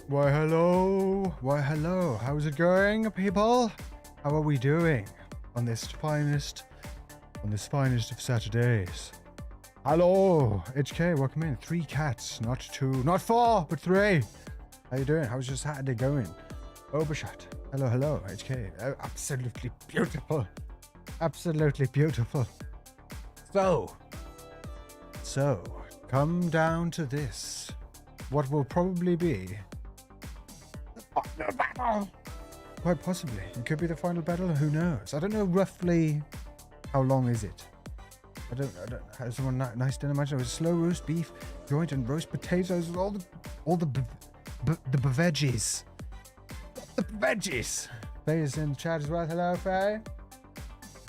Why hello, how's it going, people? How are we doing on this finest of Saturdays? Hello, HK, welcome in. 3 cats, not 2, not 4, but 3. How you doing? How's your Saturday going? Overshot. Hello, HK. Absolutely beautiful. Absolutely beautiful. So, come down to this. What will probably be the battle. Quite possibly. It could be the final battle, who knows? I don't know roughly how long is it. I don't has someone nice dinner imagine it was slow roast beef, joint and roast potatoes with all the veggies. The veggies. Faye is in the chat as well. Hello, Faye.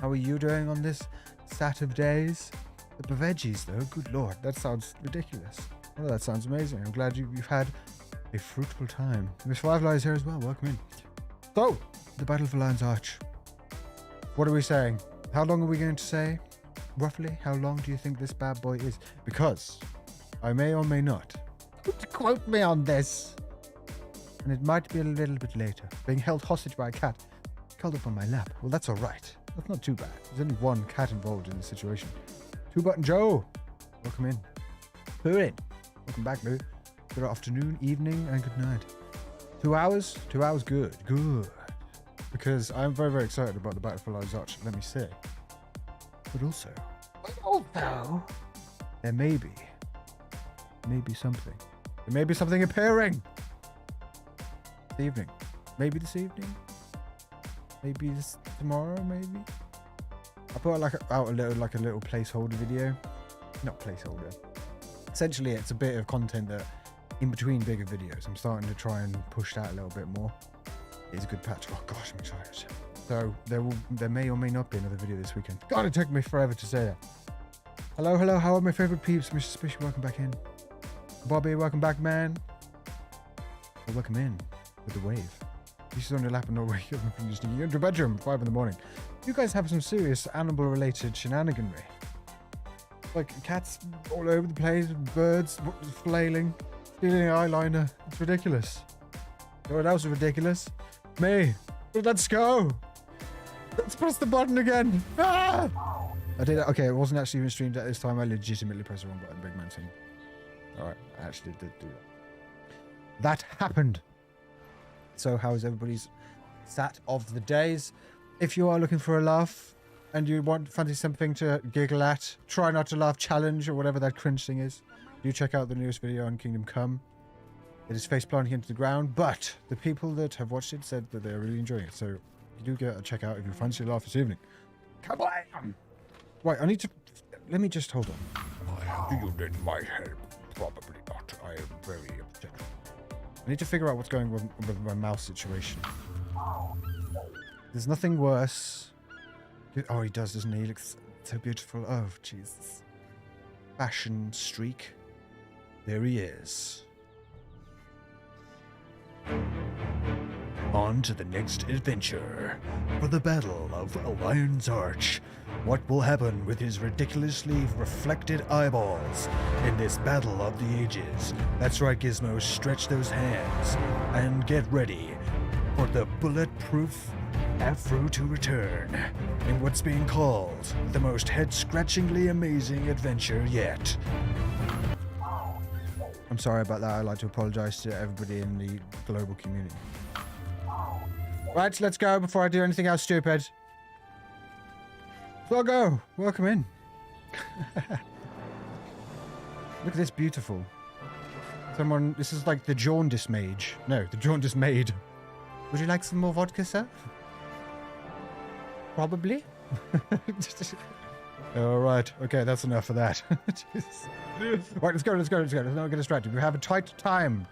How are you doing on this Saturdays? The veggies though, good lord, that sounds ridiculous. Oh, that sounds amazing. I'm glad you've had a fruitful time. Miss Firefly is here as well. Welcome in. So, the battle for Lion's Arch. What are we saying? How long are we going to say? Roughly, how long do you think this bad boy is? Because I may or may not. Quote me on this. And it might be a little bit later. Being held hostage by a cat. Curled up on my lap. Well, that's all right. That's not too bad. There's only one cat involved in the situation. 2-Button Joe. Welcome in. Who in? Welcome back, boo. Good afternoon, evening, and good night. 2 hours? 2 hours, good. Good. Because I'm very, very excited about the Battle for Lion's Arch, let me say. But also, there may be something. There may be something appearing. This evening. Maybe this evening. Maybe this tomorrow, maybe. I put out a little placeholder video. Not placeholder. Essentially, it's a bit of content that, in between bigger videos, I'm starting to try and push that a little bit more. It's a good patch. Oh gosh, I'm excited. So there may or may not be another video this weekend. God, it took me forever to say that. Hello, how are my favorite peeps? Mr. Suspicion, welcome back in. Bobby, welcome back, man. Well, welcome in with the wave. This is on your lap and not waking up from just sneaking into your bedroom at 5 in the morning. You guys have some serious animal-related shenaniganry. Like cats all over the place, birds flailing, stealing eyeliner. It's ridiculous. You know what else is ridiculous? Me. Let's go. Let's press the button again. Ah! I did it. Okay, it wasn't actually even streamed at this time. I legitimately pressed the wrong button. Big man thing. Alright, I actually did do that. That happened. So how is everybody's sat of the days? If you are looking for a laugh and you fancy something to giggle at, try not to laugh challenge or whatever that cringe thing is, do check out the newest video on Kingdom Come. It is face planting into the ground, but the people that have watched it said that they're really enjoying it. So you do get a check out if you fancy a laugh this evening. Come on! Right, I need to... Let me just... Hold on. Do you need my help? Probably not. I am very upset. I need to figure out what's going on with my mouse situation. There's nothing worse. Oh, he does, doesn't he? He looks so beautiful. Oh, Jesus. Fashion streak. There he is. On to the next adventure. For the Battle of Lion's Arch. What will happen with his ridiculously reflected eyeballs in this Battle of the Ages? That's right, Gizmo, stretch those hands and get ready for the bulletproof Afro to return in what's being called the most head-scratchingly amazing adventure yet. I'm sorry about that. I'd like to apologize to everybody in the global community. Right, let's go before I do anything else stupid. So I'll go. Welcome in. Look at this beautiful. This is like the jaundice mage. No, the jaundice maid. Would you like some more vodka, sir? Probably. All right. Okay, that's enough of that. Right, let's go. Let's not get distracted. We have a tight time.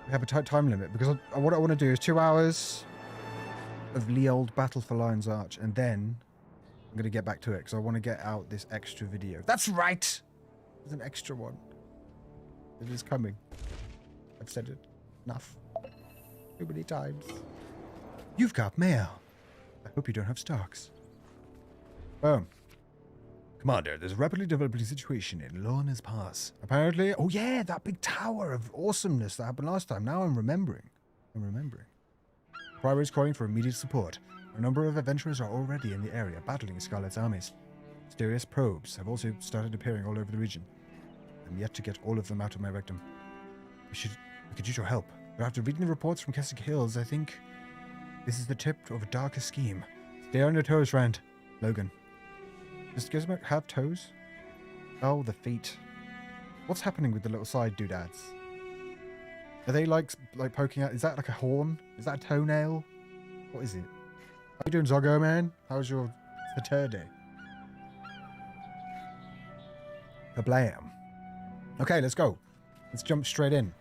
We have a tight time limit because what I want to do is 2 hours of the old Battle for Lion's Arch, and then I'm going to get back to it because I want to get out this extra video. That's right! There's an extra one. It is coming. I've said it enough. Too many times. You've got mail. I hope you don't have stocks. Boom. Commander, there's a rapidly developing situation in Lorna's Pass. Apparently, oh yeah, that big tower of awesomeness that happened last time. Now I'm remembering. Priory is calling for immediate support. A number of adventurers are already in the area battling Scarlet's armies. Mysterious probes have also started appearing all over the region. I'm yet to get all of them out of my rectum. We could use your help. But after reading the reports from Keswick Hills, I think this is the tip of a darker scheme. Stay on your toes, friend. Logan. Does Gizmo have toes? Oh, the feet. What's happening with the little side doodads? Are they like poking out? Is that like a horn? Is that a toenail? What is it? How you doing, Zoggo, man? How's your Saturday? Kablam. Okay, let's go. Let's jump straight in.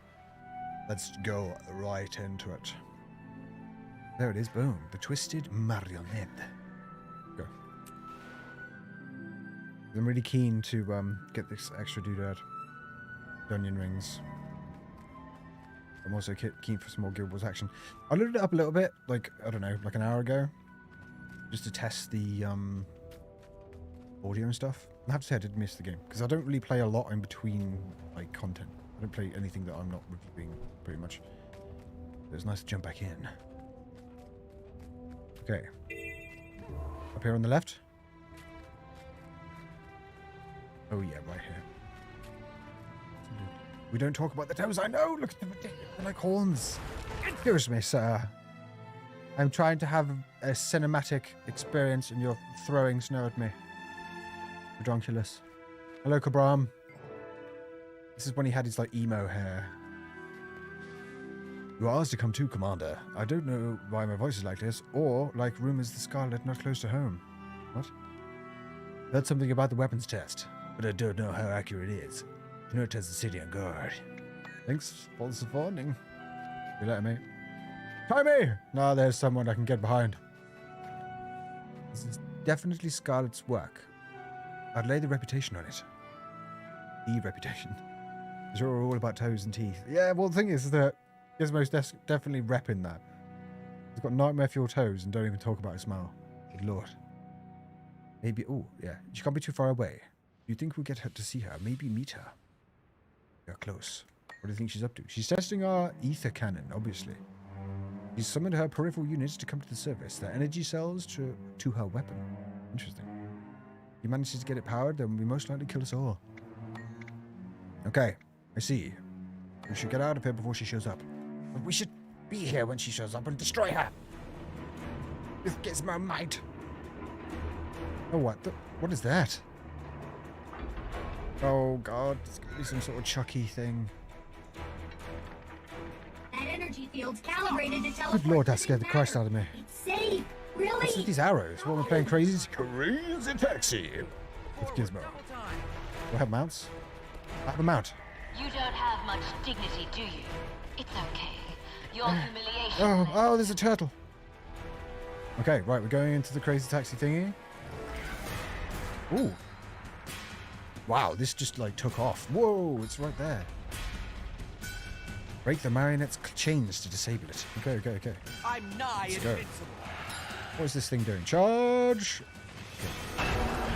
Let's go right into it. There it is. Boom. The Twisted Marionette. Go. I'm really keen to get this extra doodad. Onion rings. I'm also keen for some more Guild Wars action. I loaded it up a little bit, like, I don't know, like an hour ago. Just to test the audio and stuff. I have to say I did miss the game. Because I don't really play a lot in between, like, content. I don't play anything that I'm not reviewing, pretty much. It was nice to jump back in. Okay. Up here on the left. Oh yeah, right here. We don't talk about the toes, I know! Look at them, they're like horns. Excuse me, sir. I'm trying to have a cinematic experience and you're throwing snow at me. Redonkulous. Hello, Kabram. This is when he had his, like, emo hair. You are asked to come too, Commander. I don't know why my voice is like this, or like rumors the Scarlet not close to home. What? Heard something about the weapons test, but I don't know how accurate it is. You know it has the city on guard. Thanks for the warning. You letting me? Try me! Now there's someone I can get behind. This is definitely Scarlet's work. I'd lay the reputation on it. The reputation. You're all about toes and teeth. Yeah, well, the thing is that Gizmo's definitely repping that. He's got nightmare fuel toes and don't even talk about his smile. Good lord. Maybe, oh, yeah. She can't be too far away. You think we'll get her to see her? Maybe meet her. We are close. What do you think she's up to? She's testing our ether cannon, obviously. She's summoned her peripheral units to come to the surface. Their energy cells to her weapon. Interesting. If he manages to get it powered, then we most likely kill us all. Okay, I see. We should get out of here before she shows up. But we should be here when she shows up and destroy her. With Gizmo might. Oh, what is that? Oh god, it's gonna be some sort of Chucky thing. That energy field's calibrated to teleport. Good lord, that scared the Christ out of me. It's safe, really. What's with these arrows? What, we're playing crazy taxi with Gizmo. Do I have mounts? I have a mount. You don't have much dignity, do you? It's okay. Your humiliation. Oh, there's a turtle. Okay, right, we're going into the crazy taxi thingy. Ooh. Wow, this just like took off. Whoa, it's right there. Break the Marionette's chains to disable it. Okay. I'm nigh invincible. What is this thing doing? Charge! Okay.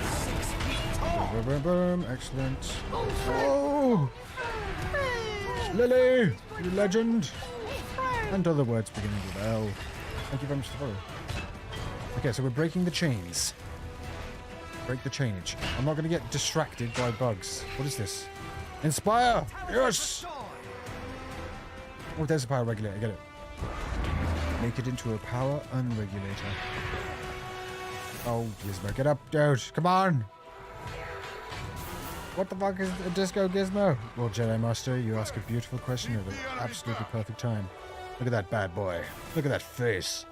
6 feet tall. Boom. Excellent. Oh! Lily! You legend! And other words beginning with L. Thank you very much for the follow. Okay, so we're breaking the chains. Break the chainage. I'm not going to get distracted by bugs. What is this? Inspire! Yes! Oh, there's a power regulator. Get it. Make it into a power unregulator. Oh, Gizmo. Get up, dude. Come on! What the fuck is a disco Gizmo? Well, Jedi Master, you ask a beautiful question at an absolutely perfect time. Look at that bad boy. Look at that face.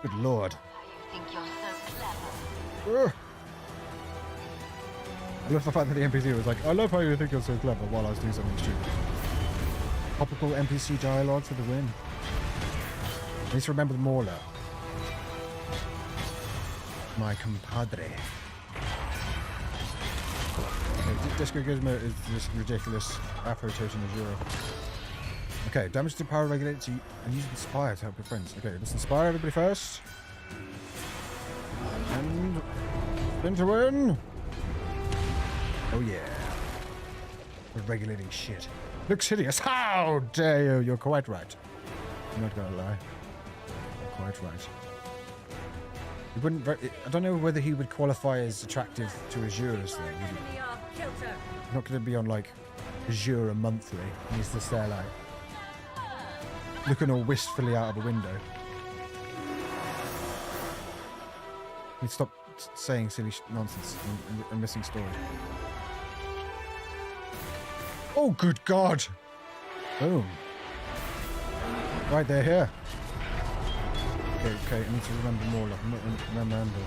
Good lord. You think you're so clever? Ugh. I love the fact that the NPC was like, I love how you think you're so clever while I was doing something stupid. Topical NPC dialogue for the win. I need to remember the Mauler. My compadre. Okay, Disco Gizmo is this ridiculous Afro Totem Azure. Okay, damage to power regulator and use Inspire to help your friends. Okay, let's inspire everybody first. And spin to win. Oh yeah. We're regulating shit. Looks hideous. How dare you? You're quite right. I'm not gonna lie. You're quite right. He wouldn't. I don't know whether he would qualify as attractive to Asura's though. Would he? Not gonna be on like Asura monthly. He's just there like looking all wistfully out of a window. He'd stop saying silly nonsense and missing story. Oh, good God! Boom. Right, they're here. Okay, I need to remember more. Remember.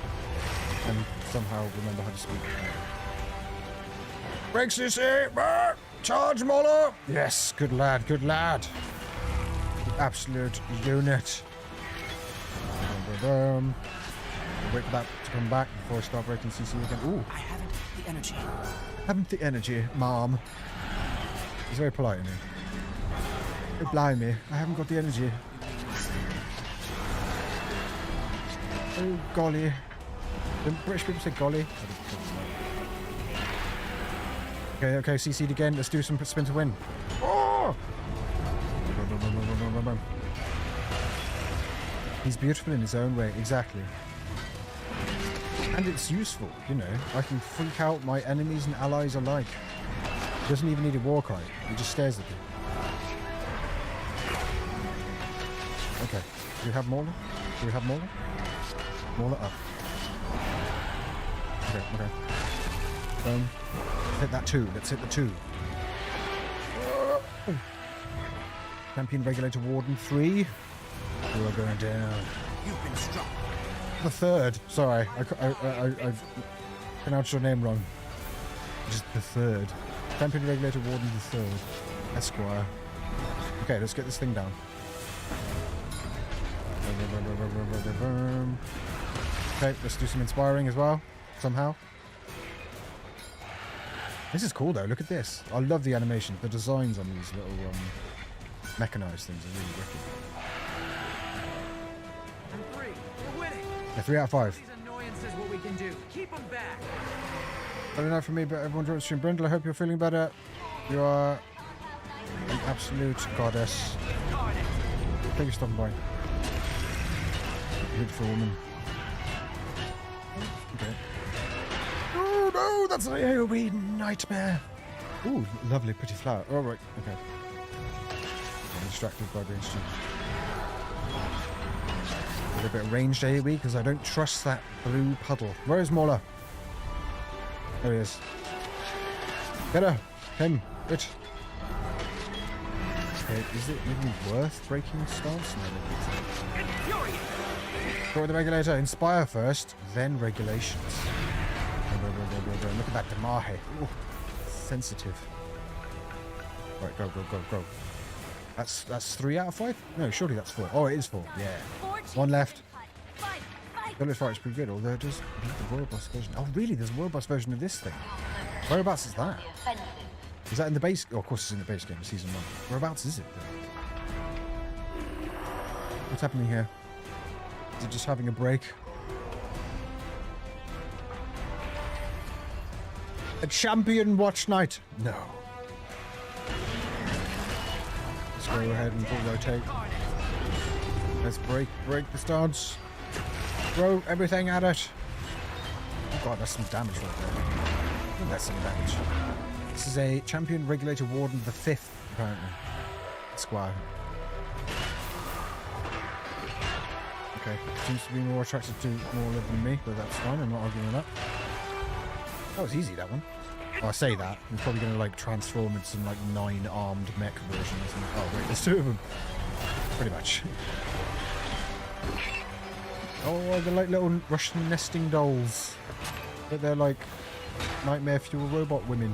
And somehow remember how to speak. Break CC! Charge, Moller! Yes, good lad, good lad. Absolute unit. Wait for that to come back before I start breaking CC again. Ooh. I haven't the energy. Haven't the energy, Mom. He's very polite, isn't he? Oh, blimey, I haven't got the energy. Oh, golly. Don't British people say golly? Okay, CC'd again. Let's do some spin to win. Oh! He's beautiful in his own way, exactly. And it's useful, you know. I can freak out my enemies and allies alike. He doesn't even need a war cry. He just stares at them. Okay. Do we have Mauler? Do we have Mauler? Mauler up. Okay. Hit that 2. Let's hit the 2. Champion Regulator Warden 3. We are going down. You've been struck. The 3rd. Sorry, I pronounced your name wrong. Just the 3rd. Champion Regulator Warden the 3rd. Esquire. Okay, let's get this thing down. Okay, let's do some inspiring as well. Somehow. This is cool though, look at this. I love the animation. The designs on these little mechanized things are really wicked. And 3. We're winning. Yeah, 3 out of 5. These annoyances what we can do. Keep them back. Better not for me, but everyone joins stream. Brindle, I hope you're feeling better. You are an absolute goddess. Thank you for stopping by. Beautiful woman. Okay. Oh no, that's an AoE nightmare. Ooh, lovely, pretty flower. Oh, right, okay. I'm distracted by being stupid. A little bit of ranged AoE because I don't trust that blue puddle. Where is Mauler? There he is. Get her! Him! It! Okay, is it even worth breaking stance? No, Infuriate. go with the regulator. Inspire first, then regulations. Look at that Damahe. Ooh, sensitive. Right, go. That's 3 out of 5? No, surely that's 4. Oh, it is 4. Yeah. 1 left. Village Fight is pretty good, although it does beat the Royal Boss version. Oh, really? There's a Royal Boss version of this thing. Whereabouts is that? Is that in the base? Oh, of course it's in the base game, Season 1. Whereabouts is it, though? What's happening here? Is it just having a break? A champion watch night? No. Let's go ahead and full rotate. Let's break the stance. Throw everything at it. Oh god, that's some damage right there. I think that's some damage. This is a Champion Regulator Warden the 5th, apparently. Squire. Okay, seems to be more attracted to Mauler than me, but that's fine, I'm not arguing with that. That was easy, that one. Oh, I say that. I'm probably going to like transform into some like 9-armed mech versions. And, oh wait, there's 2 of them. Pretty much. Oh, they're like little Russian nesting dolls. But they're like nightmare fuel robot women.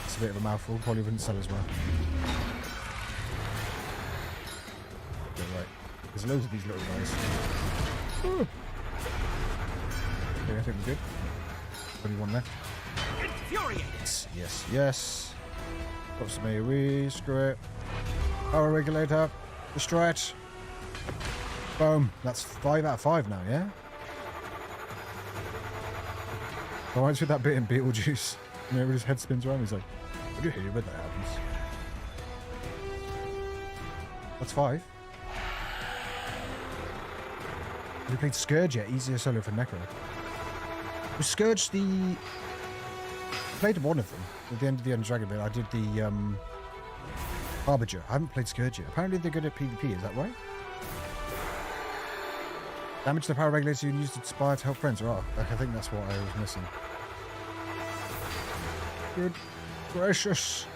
It's a bit of a mouthful, probably wouldn't sell as well. Okay, right. There's loads of these little guys. Ooh. Okay, I think we're good. Only 1 left. Infuriate. Yes. Got some AoE, screw it. Power regulator, destroy it. Boom. That's 5 out of 5 now, yeah? I went through that bit in Beetlejuice. You know, where his head spins around. He's like, "What do you hear when that happens?" That's 5. We played Scourge yet? Easier solo for Necro. Was Scourge the... played one of them. At the end of the End Dragon bit, I did the Harbinger. I haven't played Scourge yet. Apparently they're good at PvP, is that right? Damage the power regulator you use to inspire to help friends. Oh, I think that's what I was missing. Good gracious.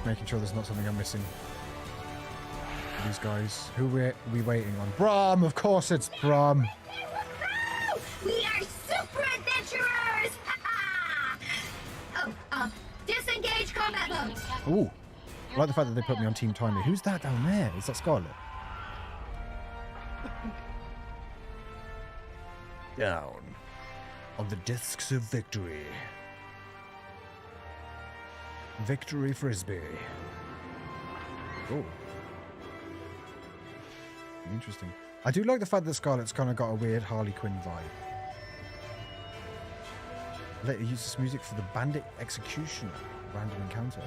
Making sure there's not something I'm missing. These guys. Who are we waiting on? Brom! Of course it's Brom! We are super adventurers! Disengage combat mode! Ooh. I like the fact that they put me on Team Timely. Who's that down there? Is that Scarlet? Down on the discs of victory. Victory Frisbee. Oh. Interesting. I do like the fact that Scarlet's kind of got a weird Harley Quinn vibe. Later use this music for the Bandit Executioner random encounter.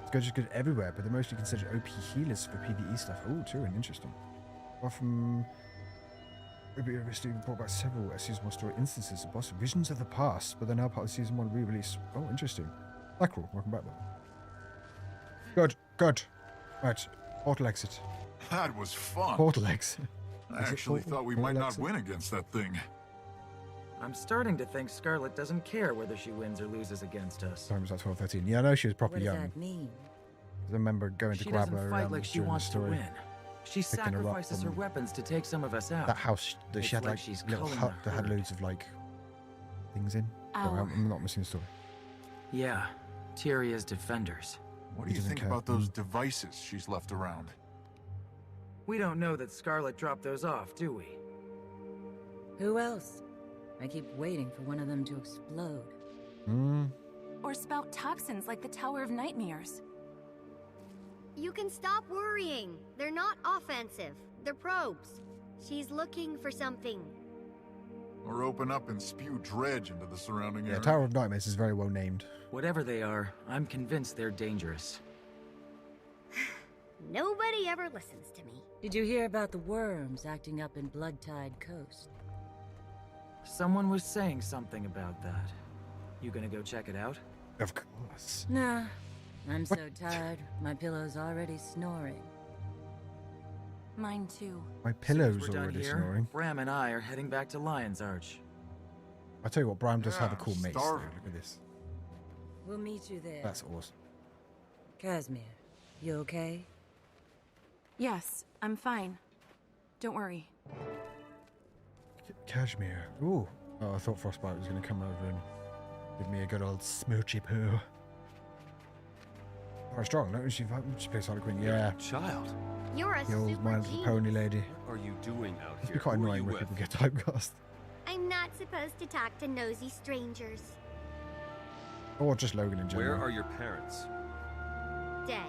Scourge is good everywhere, but they're mostly considered OP healers for PvE stuff. Oh, true and interesting. Apart from recently brought back several Season 1 story instances of boss visions of the past, but they're now part of the Season 1 re-release. Oh, interesting. Mackerel, welcome back, though. Good, good. Right, portal exit. That was fun. Portal exit. I actually thought we might not win against that thing. I'm starting to think Scarlet doesn't care whether she wins or loses against us. Time was like 12, 13. Yeah, I know she was proper What does young. that mean? I remember going to She grab doesn't her fight like she during the wants to story. win. She Picking her up sacrifices her from weapons to take some of us out. That house that It's she had like like she's little culling hut the that had herd. loads of like things in. Ow. Sorry, I'm not missing the story. Yeah, Tyrion's defenders. What do you doesn't think care. about those devices she's left around? We don't know that Scarlet dropped those off, do we? Who else? I keep waiting for one of them to explode. Hmm. Or spout toxins like the Tower of Nightmares. You can stop worrying. They're not offensive. They're probes. She's looking for something. Or open up and spew dredge into the surrounding Yeah, area? Tower of Nightmares is very well named. Whatever they are, I'm convinced they're dangerous. Nobody ever listens to me. Did you hear about the worms acting up in Bloodtide Coast? Someone was saying something about that. You gonna go check it out? Of course. Nah. I'm so tired, my pillow's already snoring. Mine too. My Soon as pillow's we're done already here, snoring. Bram and I are heading back to Lion's Arch. I tell you what, Bram does have a Yeah, cool mace. Though. starving. Look at this. We'll meet you there. That's awesome. Casimir, you okay? Yes, I'm fine. Don't worry. Cashmere. Ooh. Oh, I thought Frostbite was going to come over and give me a good old smoochy poo. Very strong, no? She plays Harley Quinn. Yeah. Child, You're a The old super man genius. pony lady. what are you doing out It'd here? be quite Who are annoying you when with? people get typecast. I'm not supposed to talk to nosy strangers. Or just Logan in general. Where are your parents? Dead.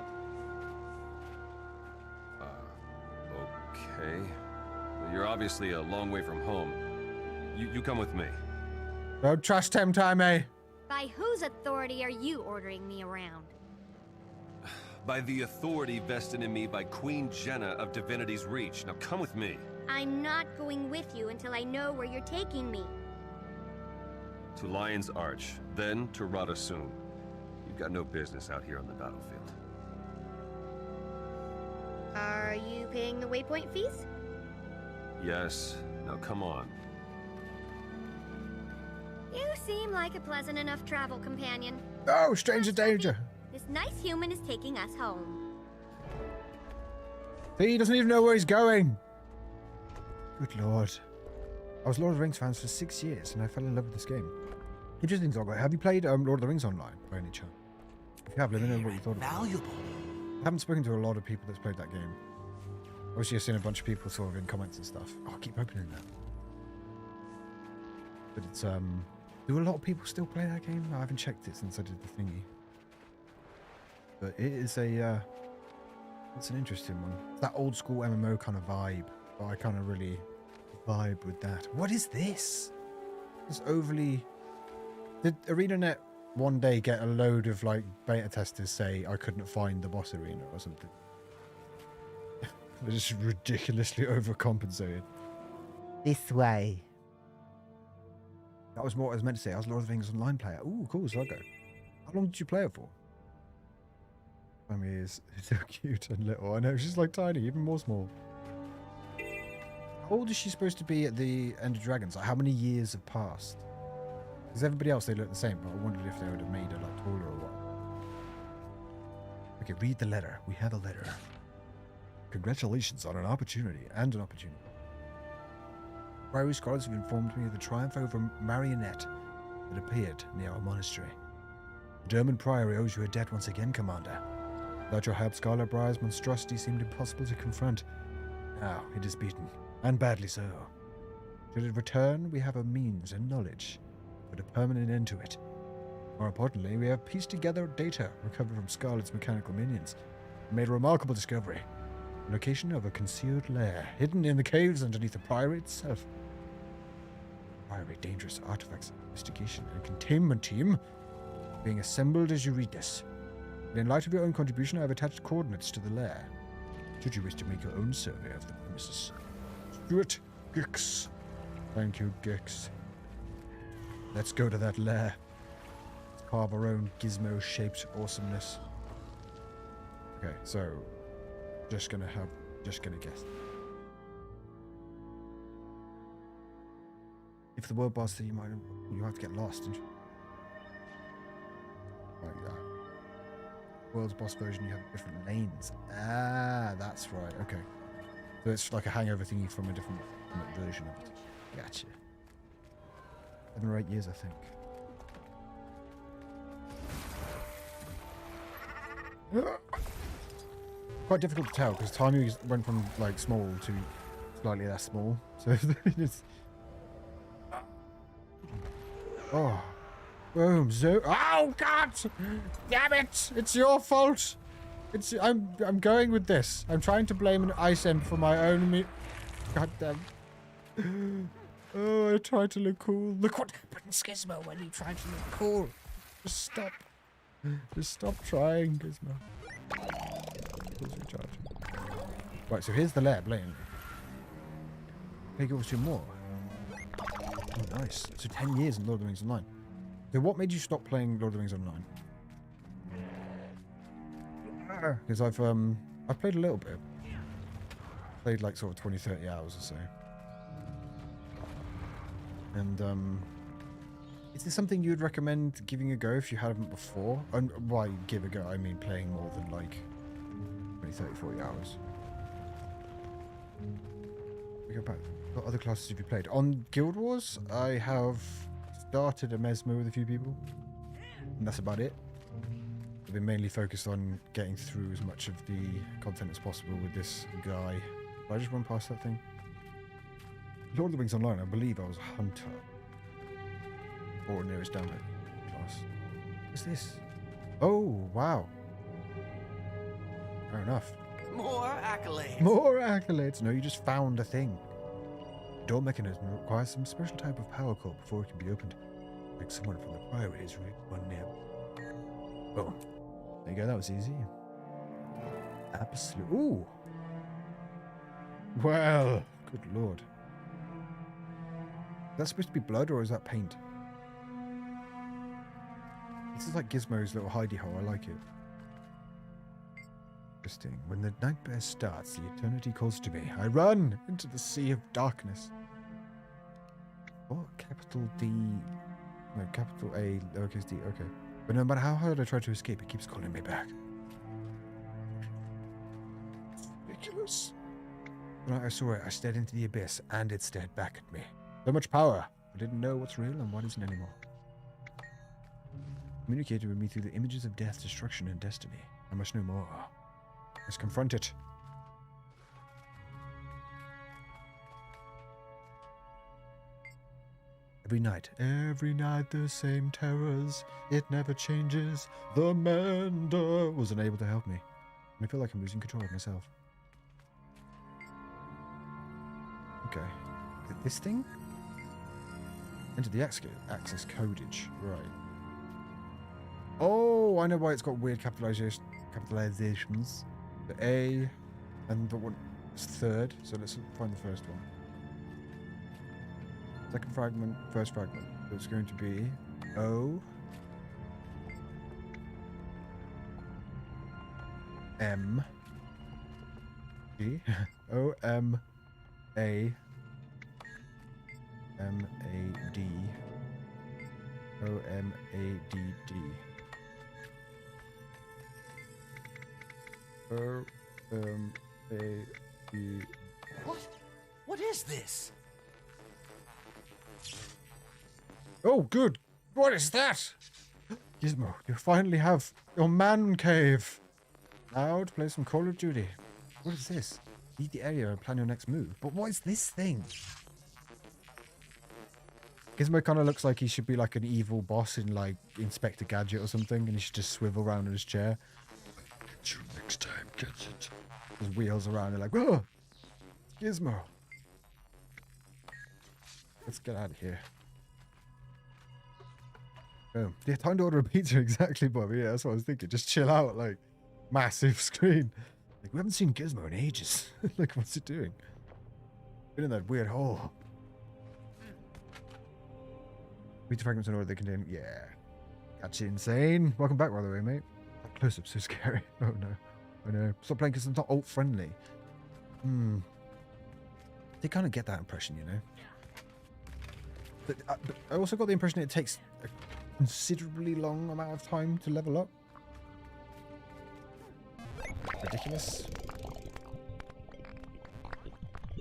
Okay. Well, you're obviously a long way from home. You come with me. Don't trust him, Timmy. By whose authority are you ordering me around? By the authority vested in me by Queen Jenna of Divinity's Reach. Now come with me. I'm not going with you until I know where you're taking me. To Lion's Arch, then to Radasun. You've got no business out here on the battlefield. Are you paying the waypoint fees? Yes. Now come on. You seem like a pleasant enough travel companion. Oh, stranger danger. This nice human is taking us home. See, he doesn't even know where he's going. Good lord. I was Lord of the Rings fans for 6 years and I fell in love with this game. Interesting talk. Have you played Lord of the Rings online by any chance? If you have, let me know what you thought about it. Valuable. I haven't spoken to a lot of people that's played that game. Obviously, I've seen a bunch of people sort of in comments and stuff. Oh, I keep opening that. But it's, do a lot of people still play that game? I haven't checked it since I did the thingy. But it is a, it's an interesting one. It's that old school MMO kind of vibe. but I kind of really vibe with that. What is this? This overly... Did ArenaNet one day get a load of like beta testers say I couldn't find the boss arena or something? They're just ridiculously overcompensated. This way. That was what I was meant to say. I was Lord of the Rings Online player. Ooh, cool. So I go. How long did you play it for? I mean, it's so cute and little. I know, she's like tiny, even more small. How old is she supposed to be at the End of Dragons? Like, how many years have passed? Because everybody else, they look the same, but I wondered if they would have made her like taller or what. Okay, read the letter. We have a letter. Congratulations on an opportunity and an opportunity. Priory scholars have informed me of the triumph over Marionette that appeared near our monastery. The German priory owes you a debt once again, Commander. Without your help, Scarlet Briar's monstrosity seemed impossible to confront. Now it is beaten, and badly so. Should it return, we have a means and knowledge to put a permanent end to it. More importantly, we have pieced together data recovered from Scarlet's mechanical minions and made a remarkable discovery. The location of a concealed lair, hidden in the caves underneath the priory itself. Priory dangerous artifacts investigation and containment team being assembled as you read this. And in light of your own contribution, I have attached coordinates to the lair. Should you wish to make your own survey of the premises. Stuart Gix. Thank you, Gix. Let's go to that lair. Let's carve our own Gizmo-shaped awesomeness. Okay, so just gonna guess. If the world boss that you have to get lost, don't you? Like that. World's boss version, you have different lanes. Ah, that's right. Okay. So it's like a hangover thingy from a different version of it. Gotcha. 7 or 8 years, I think. Quite difficult to tell because Timey went from like small to slightly less small. So it's... Oh. Boom. So... Oh, God! Damn it! It's your fault! I'm going with this. I'm trying to blame an ice imp for my own God damn. Oh, I tried to look cool. Look what happens, Gizmo, when you try to look cool. Just stop. Just stop trying, Gizmo. Right, so here's the lair, blatantly. Take over 2 more. Oh, nice. So 10 years in Lord of the Rings Online. So what made you stop playing Lord of the Rings Online? Because I've played a little bit. Played like sort of 20, 30 hours or so. And is this something you would recommend giving a go if you hadn't before? And by give a go, I mean playing more than like 20, 30, 40 hours. We go back. What other classes have you played? On Guild Wars, I have started a Mesmo with a few people. And that's about it. I've been mainly focused on getting through as much of the content as possible with this guy. Did I just run past that thing? Lord of the Rings Online, I believe I was a hunter. Or nearest down it class. What's this? Oh, wow. Fair enough. More accolades. More accolades. No, you just found a thing. The door mechanism requires some special type of power core before it can be opened. Like someone from the priory is one near. Boom. There you go, that was easy. Absolutely. Ooh. Well, good lord. Is that supposed to be blood or is that paint? This is like Gizmo's little hidey hole. I like it. Interesting. When the nightmare starts, the eternity calls to me. I run into the sea of darkness. What? Capital D... No, capital A, lowercase d. Okay. But no matter how hard I try to escape, it keeps calling me back. It's ridiculous. When I saw it, I stared into the abyss, and it stared back at me. So much power. I didn't know what's real and what isn't anymore. Communicated with me through the images of death, destruction, and destiny. I must know more. I must confront it. Every night the same terrors. It never changes. The Mender was unable to help me. And I feel like I'm losing control of myself. okay. Is it this thing? Enter the access codage. Right. Oh, I know why it's got weird capitalizations. The A and the one is third. So let's find the first one. Second fragment, first fragment. So it's going to be O M G O M A M A D O M A D D O M A D. What? What is this? Oh, good. What is that? Gizmo, you finally have your man cave. Now to play some Call of Duty. What is this? Leave the area and plan your next move. But what is this thing? Gizmo kind of looks like he should be like an evil boss in like Inspector Gadget or something, and he should just swivel around in his chair. Get you next time, Gadget. His wheels around, they're like, whoa! Gizmo. Let's get out of here. Boom. Yeah, time to order a pizza, exactly, Bobby. Yeah, that's what I was thinking. Just chill out, like, massive screen. Like, we haven't seen Gizmo in ages. Like, what's it doing? Been in that weird hole. Pizza fragments in order they contain. Yeah. That's insane. Welcome back, by the way, mate. That close-up's so scary. Oh, no. Oh, no. Stop playing because it's not alt-friendly. They kind of get that impression, you know? But I also got the impression it takes a considerably long amount of time to level up. Ridiculous.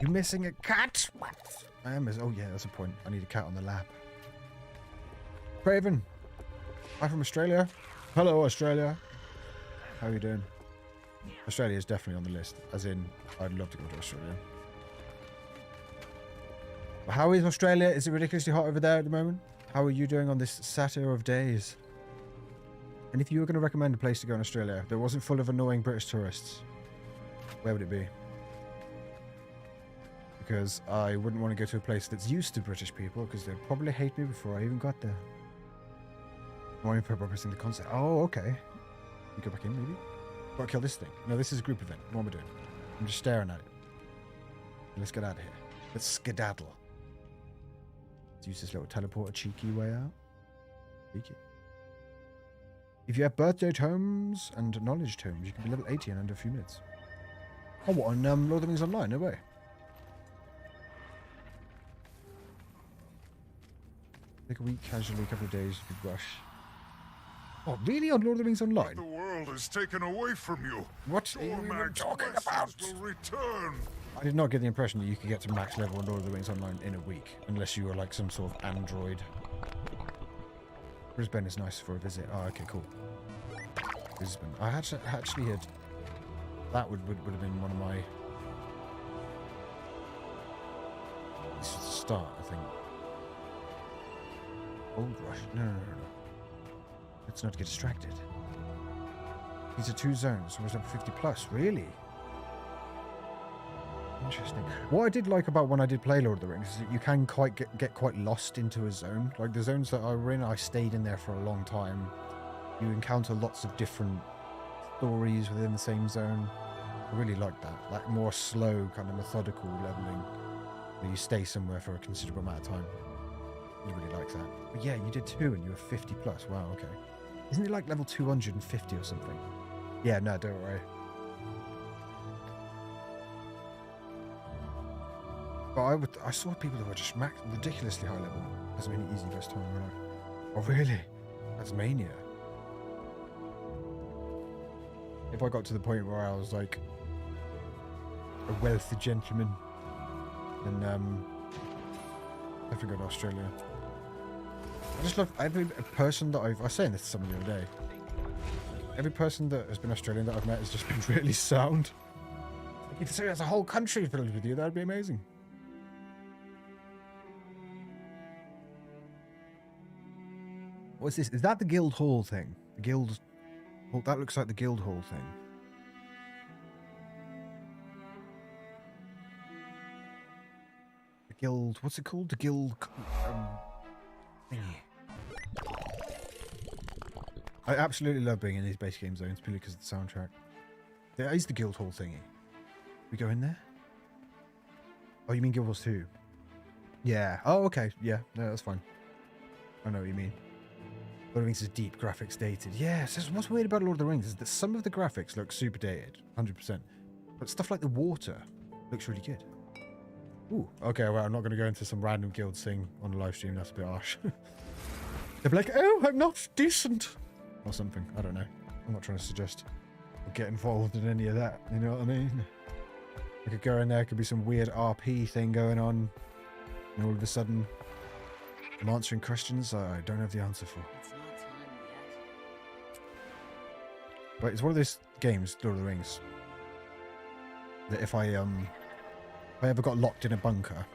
You missing a cat? What? I am. Oh yeah, that's a point. I need a cat on the lap. Craven. Hi from Australia. Hello, Australia. How are you doing? Australia is definitely on the list. As in, I'd love to go to Australia. But how is Australia? Is it ridiculously hot over there at the moment? How are you doing on this satyr of days? And if you were going to recommend a place to go in Australia that wasn't full of annoying British tourists, where would it be? Because I wouldn't want to go to a place that's used to British people, because they'd probably hate me before I even got there. Why repurposing the concept? Oh, okay. You go back in, maybe? Gotta kill this thing. No, this is a group event. What am I doing? I'm just staring at it. Let's get out of here. Let's skedaddle. Let's use this little teleporter cheeky way out. Cheeky. If you have birthday tomes and knowledge tomes, you can be level 80 in under a few minutes. Oh, what, on Lord of the Rings Online? No way. Take a week casually, a couple of days, big rush. Oh, really? On Lord of the Rings Online? The world is taken away from you. What are you even talking about? Will return. I did not get the impression that you could get to max level on Lord of the Rings Online in a week, unless you were like some sort of android. Brisbane is nice for a visit. Oh, okay, cool. Brisbane. I actually had... That would have been one of my... This was the start, I think. Gold Rush. No. Let's not get distracted. These are 2 zones. We're up 50 plus. Really? Interesting. What I did like about when I did play Lord of the Rings is that you can quite get quite lost into a zone. Like the zones that I were in, I stayed in there for a long time. You encounter lots of different stories within the same zone. I really like that. Like more slow, kind of methodical leveling. Where you stay somewhere for a considerable amount of time. I really like that. But yeah, you did 2 and you were 50 plus. Wow, okay. Isn't it like level 250 or something? Yeah, no, don't worry. But I saw people that were just ridiculously high level. That's many easy first time in my life. Oh, really? That's mania. If I got to the point where I was like a wealthy gentleman, then I think I'd go to Australia. I just love every person that I was saying this to someone the other day. Every person that has been Australian that I've met has just been really sound. Like if there's a whole country filled with you, that'd be amazing. What's this? Is that the Guild Hall thing? The Guild... Oh, that looks like the Guild Hall thing. guild. What's it called? The guild thingy. I absolutely love being in these base game zones purely because of the soundtrack. There is the guild hall thingy. We go in there? Oh, you mean Guild Wars 2? Yeah. Oh, okay. Yeah. No, that's fine. I know what you mean. Lord of the Rings is deep, graphics dated. Yeah, so what's weird about Lord of the Rings is that some of the graphics look super dated, 100%. But stuff like the water looks really good. Ooh, okay, well, I'm not going to go into some random guild thing on a live stream. That's a bit harsh. They'll be like, oh, I'm not decent. Or something. I don't know. I'm not trying to suggest or get involved in any of that. You know what I mean? I could go in there, could be some weird RP thing going on. And all of a sudden, I'm answering questions I don't have the answer for. It's not time yet. But it's one of those games, Lord of the Rings, that if I ever got locked in a bunker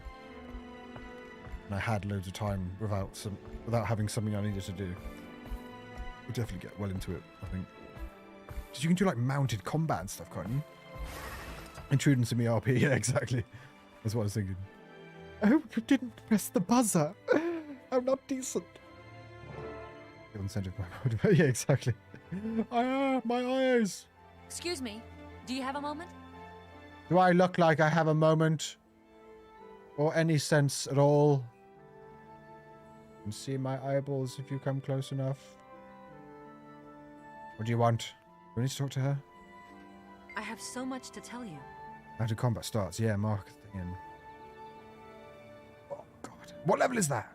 and I had loads of time without having something I needed to do, I'd definitely get well into it, I think. Because you can do like mounted combat and stuff, can't you? Intrude into me RP, yeah, exactly. That's what I was thinking. I hope you didn't press the buzzer. I'm not decent. The center of my body. Yeah, exactly. My eyes. Excuse me, do you have a moment? Do I look like I have a moment? Or any sense at all? You can see my eyeballs if you come close enough. What do you want? Do we need to talk to her? I have so much to tell you. After combat starts, yeah, mark the thing in. Oh, God. What level is that?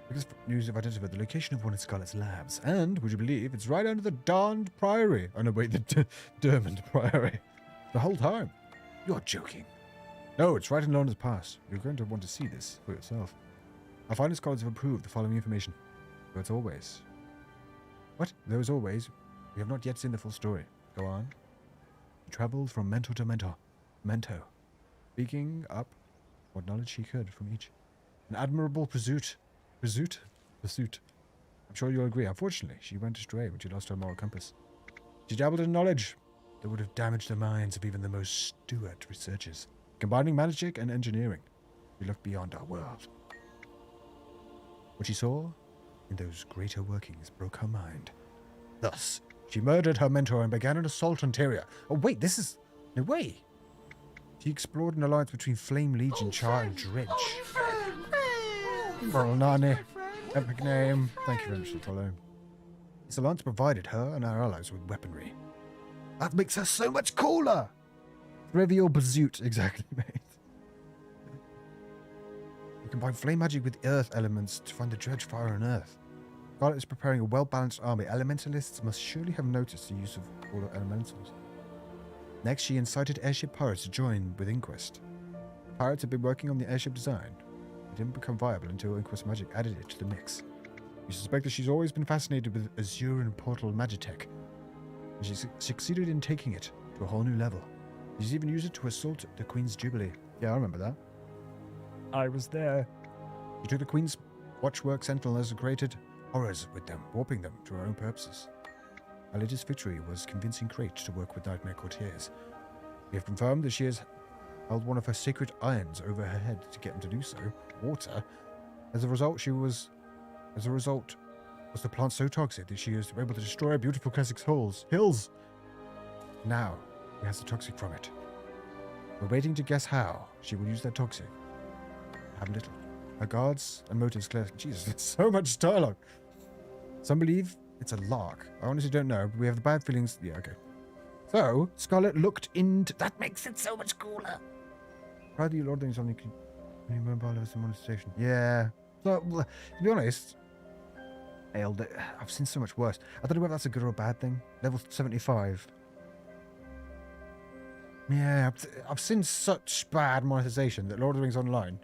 Because news have identified the location of one of Scarlet's labs. And, would you believe, it's right under the darned priory. Oh, no, wait, the Dermond priory. The whole time. You're joking. No, it's right in Lorna's Pass. You're going to want to see this for yourself. Our finest scholars have approved the following information. So it's always. What? Though as always, we have not yet seen the full story. Go on. He travelled from mentor to mento, speaking up what knowledge he could from each. An admirable pursuit. I'm sure you'll agree. Unfortunately, she went astray when she lost her moral compass. She dabbled in knowledge that would have damaged the minds of even the most steward researchers. Combining magic and engineering, she looked beyond our world. What she saw in those greater workings broke her mind. Thus, she murdered her mentor and began an assault on Tyria. Oh wait, this is... No way! She explored an alliance between Flame Legion, Char, and Dredge. Well, Nani. Epic name. Thank you very much for the follow. This alliance provided her and our allies with weaponry. That makes her so much cooler! Trivial bazoote, exactly, mate. You combine flame magic with earth elements to find the Dredge, fire, and earth. Scarlet is preparing a well-balanced army. Elementalists must surely have noticed the use of all elementals. Next, she incited airship pirates to join with Inquest. Pirates had been working on the airship design. It didn't become viable until Inquest magic added it to the mix. We suspect that she's always been fascinated with Asuran portal magitech, and she succeeded in taking it to a whole new level. She's even used it to assault the Queen's Jubilee. Yeah, I remember that. I was there. She took the Queen's watchwork sentinels and created horrors with them, warping them to her own purposes. Our latest victory was convincing Crate to work with Nightmare Courtiers. We have confirmed that she has held one of her sacred irons over her head to get him to do so. Water. As a result, was the plant so toxic that she was able to destroy beautiful classic hills. Now, she has the toxic from it. We're waiting to guess how she will use that toxic. Have little. Her guards and motives clear. Jesus, there's so much dialogue. Some believe it's a lark. I honestly don't know, but we have the bad feelings. Yeah, okay. So, Scarlet looked into... That makes it so much cooler. How do you Lord things on the mobile as a monetization? Yeah. So, to be honest, I've seen so much worse. I don't know whether that's a good or a bad thing. Level 75. Yeah, I've seen such bad monetization that Lord of the Rings Online,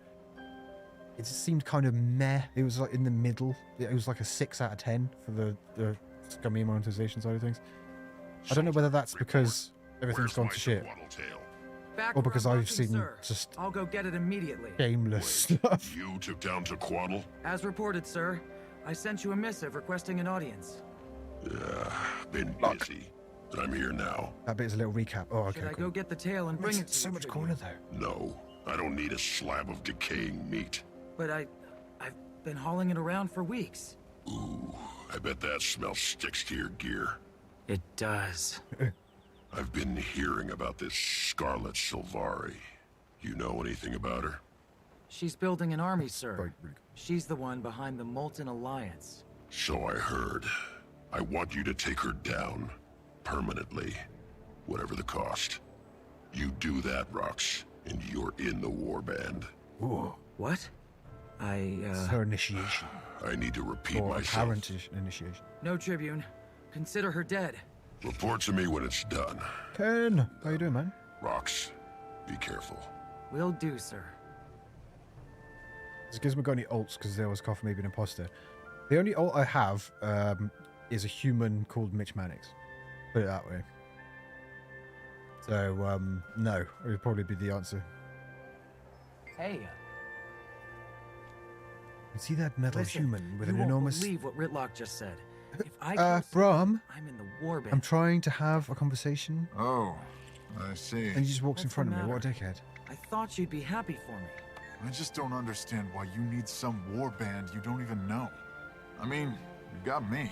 it just seemed kind of meh. It was like in the middle. It was like a 6 out of 10 for the scummy monetization side of things. I don't know whether that's because everything's gone to shit, or because I've seen just I'll go get it immediately. shameless stuff. You took down Tequaddle? As reported, sir. I sent you a missive requesting an audience. Yeah, been busy. But I'm here now. That bit is a little recap. Oh, okay. Should I cool. go get the tail and bring it to so the much tribune? cooler though. No, I don't need a slab of decaying meat. But I've been hauling it around for weeks. Ooh, I bet that smell sticks to your gear. It does. I've been hearing about this Scarlet Sylvari. You know anything about her? She's building an army, sir. Right. She's the one behind the Molten Alliance. So I heard. I want you to take her down. Permanently. Whatever the cost. You do that, Rox, and you're in the warband. Ooh. What? It's her initiation. I need to repeat Or myself. apparent initiation. No, Tribune. Consider her dead. Report to me when it's done. Ken, how you doing, man? Rox, be careful. Will do, sir. Has Gizmo got any ults? Because there was cough, maybe an imposter. The only ult I have is a human called Mitch Mannix. Put it that way. So, no, it would probably be the answer. Hey. You see that metal Listen, human with you an won't enormous... believe what Ritlock just said. If I kill Brom, I'm in the warband. I'm trying to have a conversation. Oh, I see. And he just walks in What's front the of me. What a matter? dickhead. I thought you'd be happy for me. I just don't understand why you need some warband you don't even know. I mean, you've got me,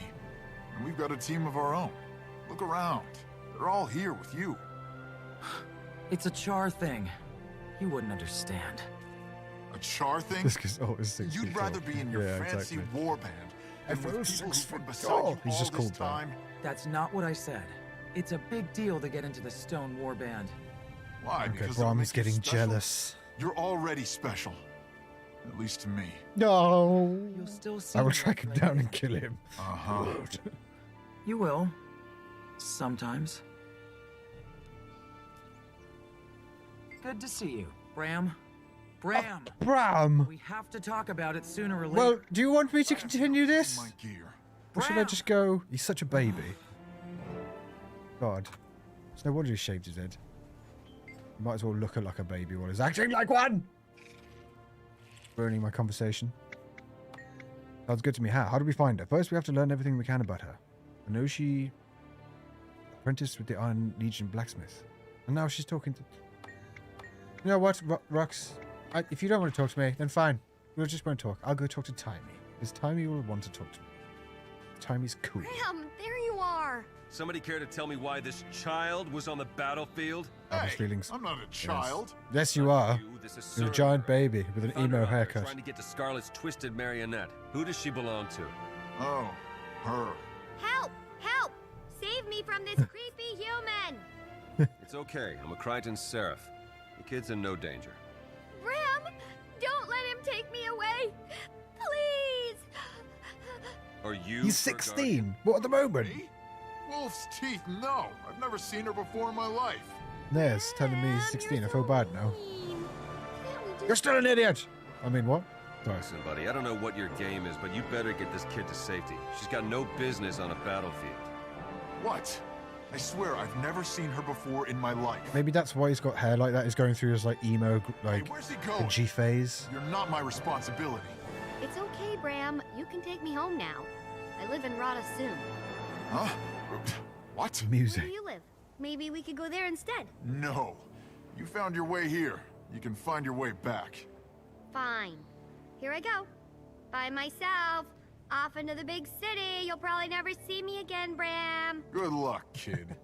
and we've got a team of our own. Look around. They're all here with you. It's a char thing. You wouldn't understand. A char thing? This guy's always 6 You'd feet rather tall. be in your Yeah, fancy exactly. warband than If with I was people 6 who've been foot beside tall. you He's all just this called that. time. That's not what I said. It's a big deal to get into the Stone Warband. Why? Okay, Because it'll Brom make is you getting special? jealous. You're already special. At least to me. No. You'll still see I will me track him later. down and kill him. Uh-huh. You will. Sometimes. Good to see you, Bram. Bram! Bram! We have to talk about it sooner or later. Well, do you want me to continue this? My gear. Or should I just go... He's such a baby. God. It's no wonder he shaved his head. Might as well look like a baby while he's acting like one! Ruining my conversation. Sounds good to me. How do we find her? First, we have to learn everything we can about her. I know she apprenticed with the Iron Legion blacksmith. And now she's talking to... You know what, Rox? If you don't want to talk to me, then fine. We'll just won't talk. I'll go talk to Timey. Because Timey will want to talk to me. Timey's cool. Graham, there you are. Somebody care to tell me why this child was on the battlefield? I have Hey, feelings. I'm not a child. Yes, you are. You, this You're a Asuran giant girl. baby with an Found her emo out there haircut. Trying to get to Scarlet's twisted Marionette. Who does she belong to? Oh, her. Help! Help! Save me from this creepy human! It's okay. I'm a Crichton Seraph. The kid's in no danger. Bram! Don't let him take me away! Please! Are you? He's her 16. What at the moment? Me? Wolf's teeth, no. I've never seen her before in my life. Nez telling me he's Bram, 16. I you're feel so bad now. mean. Can't we just- You're still an idiot! I mean, what? Sorry. Listen, buddy, I don't know what your game is, but you better get this kid to safety. She's got no business on a battlefield. What? I swear I've never seen her before in my life. Maybe that's why he's got hair like that. He's going through his, like, emo, Hey, like, where's he going? G phase. You're not my responsibility. It's okay, Bram. You can take me home now. I live in Rada soon. Huh? What? Where Music. do you live? Maybe we could go there instead. No. You found your way here. You can find your way back. Fine. Here I go. By myself. Off into the big city. You'll probably never see me again, Bram. Good luck, kid.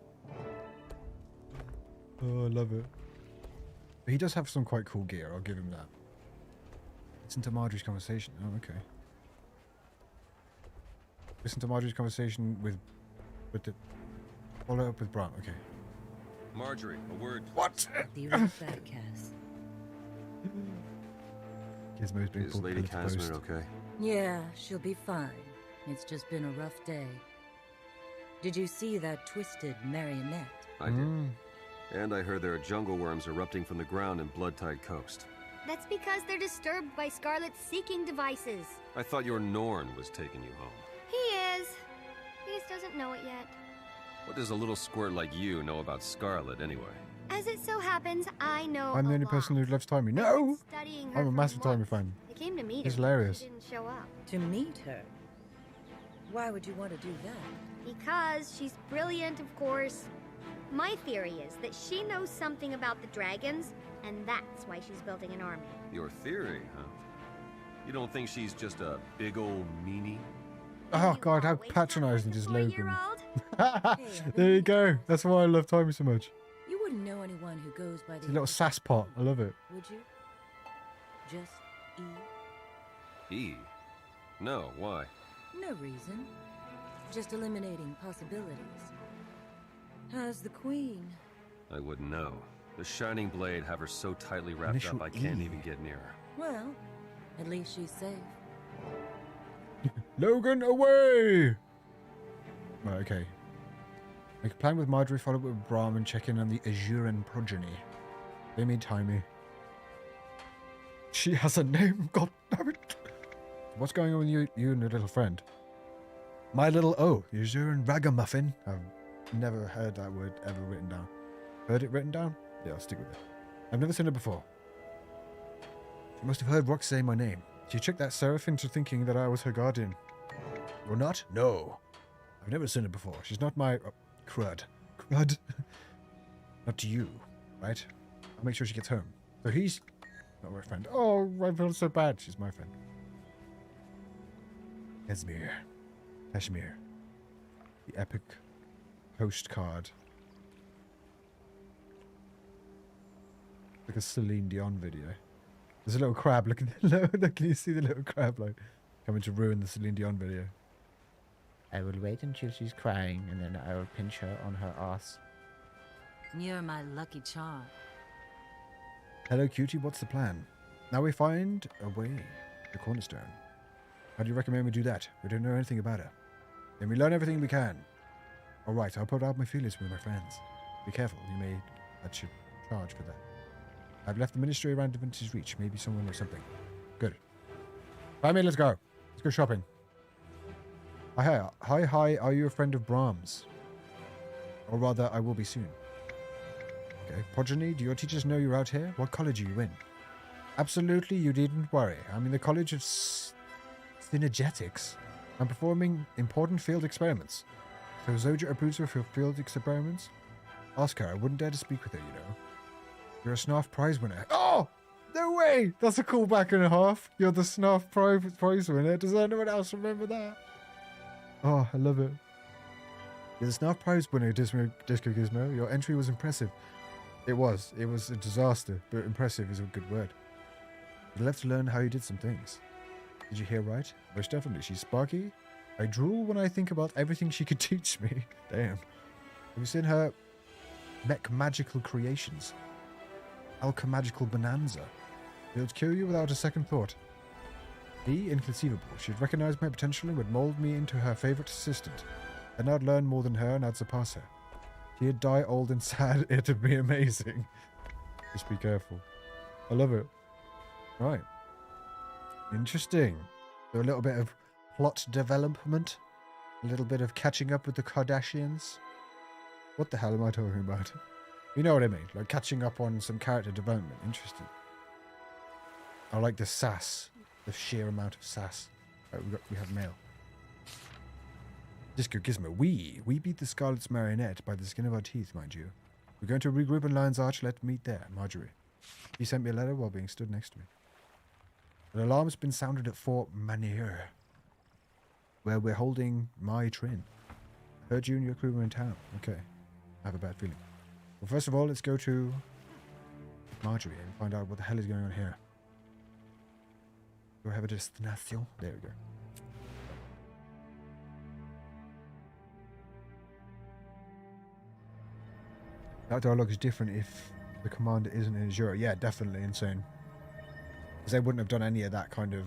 Oh, I love it. But he does have some quite cool gear. I'll give him that. Listen to Marjorie's conversation. Oh, okay. Listen to Marjorie's conversation with the... Follow up with Bram. Okay. Marjorie, a word. What? The right bad, Cass. Gizmo's been Is pulled Lady pillar to post. Casimir okay? Yeah, she'll be fine. It's just been a rough day. Did you see that twisted Marionette? I did. And I heard there are jungle worms erupting from the ground in Bloodtide Coast. That's because they're disturbed by Scarlet's seeking devices. I thought your Norn was taking you home. He is. He just doesn't know it yet. What does a little squirt like you know about Scarlet, anyway? As it so happens, I know I'm the a only person who lot. loves Timey. I've No! been studying her I'm a for massive Timey months. fan. I came to meet He's her. hilarious. She didn't show up. To meet her? Why would you want to do that? Because she's brilliant, of course. My theory is that she knows something about the dragons and that's why she's building an army. Your theory, huh? You don't think she's just a big old meanie? Oh god, how patronizing is Logan. There you go. That's why I love Tommy so much. You wouldn't know anyone who goes by It's the a little sass pot. I love it. would you? Just E? E? No, why? No reason. Just eliminating possibilities. How's the queen? I wouldn't know. The Shining Blade have her so tightly wrapped Initial up I can't E. even get near her. Well, at least she's safe. Logan, away! Right, okay. Make a plan with Marjorie, follow up with Brahm, and check in on the Asuran progeny. They mean Timey. She has a name, god damn it. What's going on with you and your little friend? My little, Asuran ragamuffin. I've never heard that word ever written down. Heard it written down? Yeah, I'll stick with it. I've never seen it before. She must have heard Rox say my name. She tricked that seraph into thinking that I was her guardian. Or not? No. I've never seen her before. She's not my... crud. Crud? Not to you, right? I'll make sure she gets home. So he's not my friend. Oh, I feel so bad. She's my friend. Esmir. Kashmir. The epic postcard. Like a Celine Dion video. There's a little crab. Look at the look. Can you see the little crab like coming to ruin the Celine Dion video? I will wait until she's crying, and then I will pinch her on her ass. You're my lucky charm. Hello, cutie. What's the plan? Now we find a way. The cornerstone. How do you recommend we do that? We don't know anything about her. Then we learn everything we can. All right. I'll put out my feelers with my friends. Be careful. You may that should charge for that. I've left the ministry around Divinity Reach. Maybe someone or something. Good. Bye, let's go. Let's go shopping. Hi, are you a friend of Brahms? Or rather, I will be soon. Okay. Progeny, do your teachers know you're out here? What college are you in? Absolutely, you needn't worry. I'm in the College of Synergetics. I'm performing important field experiments. So Zoja approves of your field experiments? Ask her. I wouldn't dare to speak with her, you know. You're a Snarf prize winner. Oh! No way! That's a callback and a half. You're the Snarf prize winner. Does anyone else remember that? Oh, I love it. You're the Snarf prize winner, Disco Gizmo. Your entry was impressive. It was. It was a disaster, but impressive is a good word. You'd love to learn how you did some things. Did you hear right? Most definitely. She's sparky. I drool when I think about everything she could teach me. Damn. Have you seen her mech magical creations? Alchemagical bonanza. It would kill you without a second thought. Me? Inconceivable. She'd recognize my potential and would mold me into her favorite assistant. Then I'd learn more than her and I'd surpass her. She'd die old and sad. It'd be amazing. Just be careful. I love it. Right. Interesting. So a little bit of plot development. A little bit of catching up with the Kardashians. What the hell am I talking about? You know what I mean? Like catching up on some character development. Interesting. I like the sass. The sheer amount of sass. Right, we have mail. Disco Gizmo. We beat the Scarlet's Marionette by the skin of our teeth, mind you. We're going to regroup in Lion's Arch. Let's meet there. Marjorie. He sent me a letter while being stood next to me. An alarm's been sounded at Fort Manier, where we're holding my Trin. Heard you and your crew were in town. Okay. I have a bad feeling. Well, first of all, let's go to Marjorie and find out what the hell is going on here. Do I have a destination? There we go. That dialogue is different if the commander isn't in Azure. Yeah, definitely insane. Because they wouldn't have done any of that kind of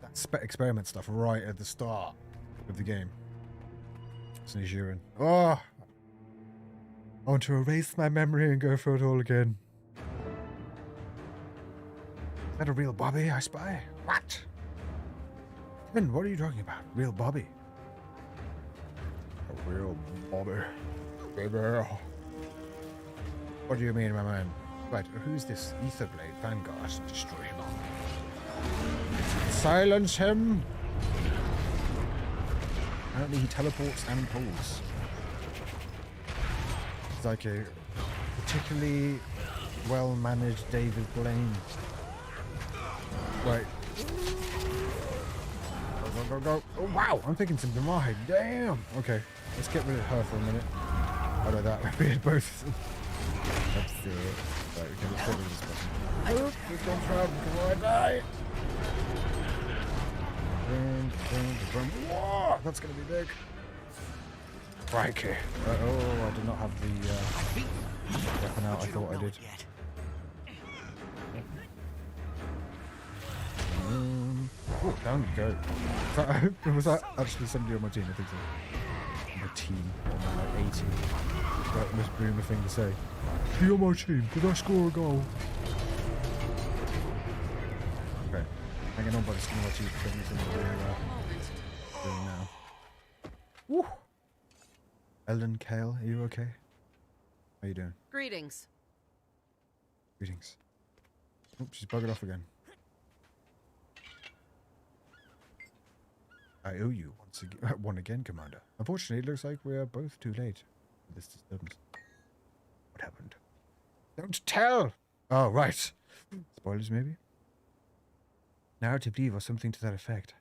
that experiment stuff right at the start of the game. It's an Azuran. Oh! I want to erase my memory and go through it all again. Is that a real Bobby I spy? What? Finn, what are you talking about? Real Bobby? A real Bobby. Baby. What do you mean, my man? Right, who's this Etherblade Vanguard? Destroy him all. Silence him! Apparently he teleports and pulls. It's like a particularly well-managed David Blaine. Right. Go. Oh, wow. I'm thinking some Demai. Damn. Okay. Let's get rid of her for a minute. How about that? We had both. That's the... Right, okay, let's get rid of this button. Oh, here comes Rob. Come on, die. Whoa, that's going to be big. Crikey. Oh, I did not have the weapon out. I thought I did. Oh, down you go. Was that actually somebody on my team? I think so. My team. On my 80. That the most boomer thing to say. Be on my team. Did I score a goal? Okay. Hanging on by the skin of my teeth. Things in the doing now. Woo! Ellen Kale, are you okay? How you doing? Greetings. Greetings. Oh, she's buggered off again. I owe you one again, Commander. Unfortunately, it looks like we are both too late for this disturbance. What happened? Don't tell! Oh, right. Spoilers, maybe? Narrative leave or something to that effect.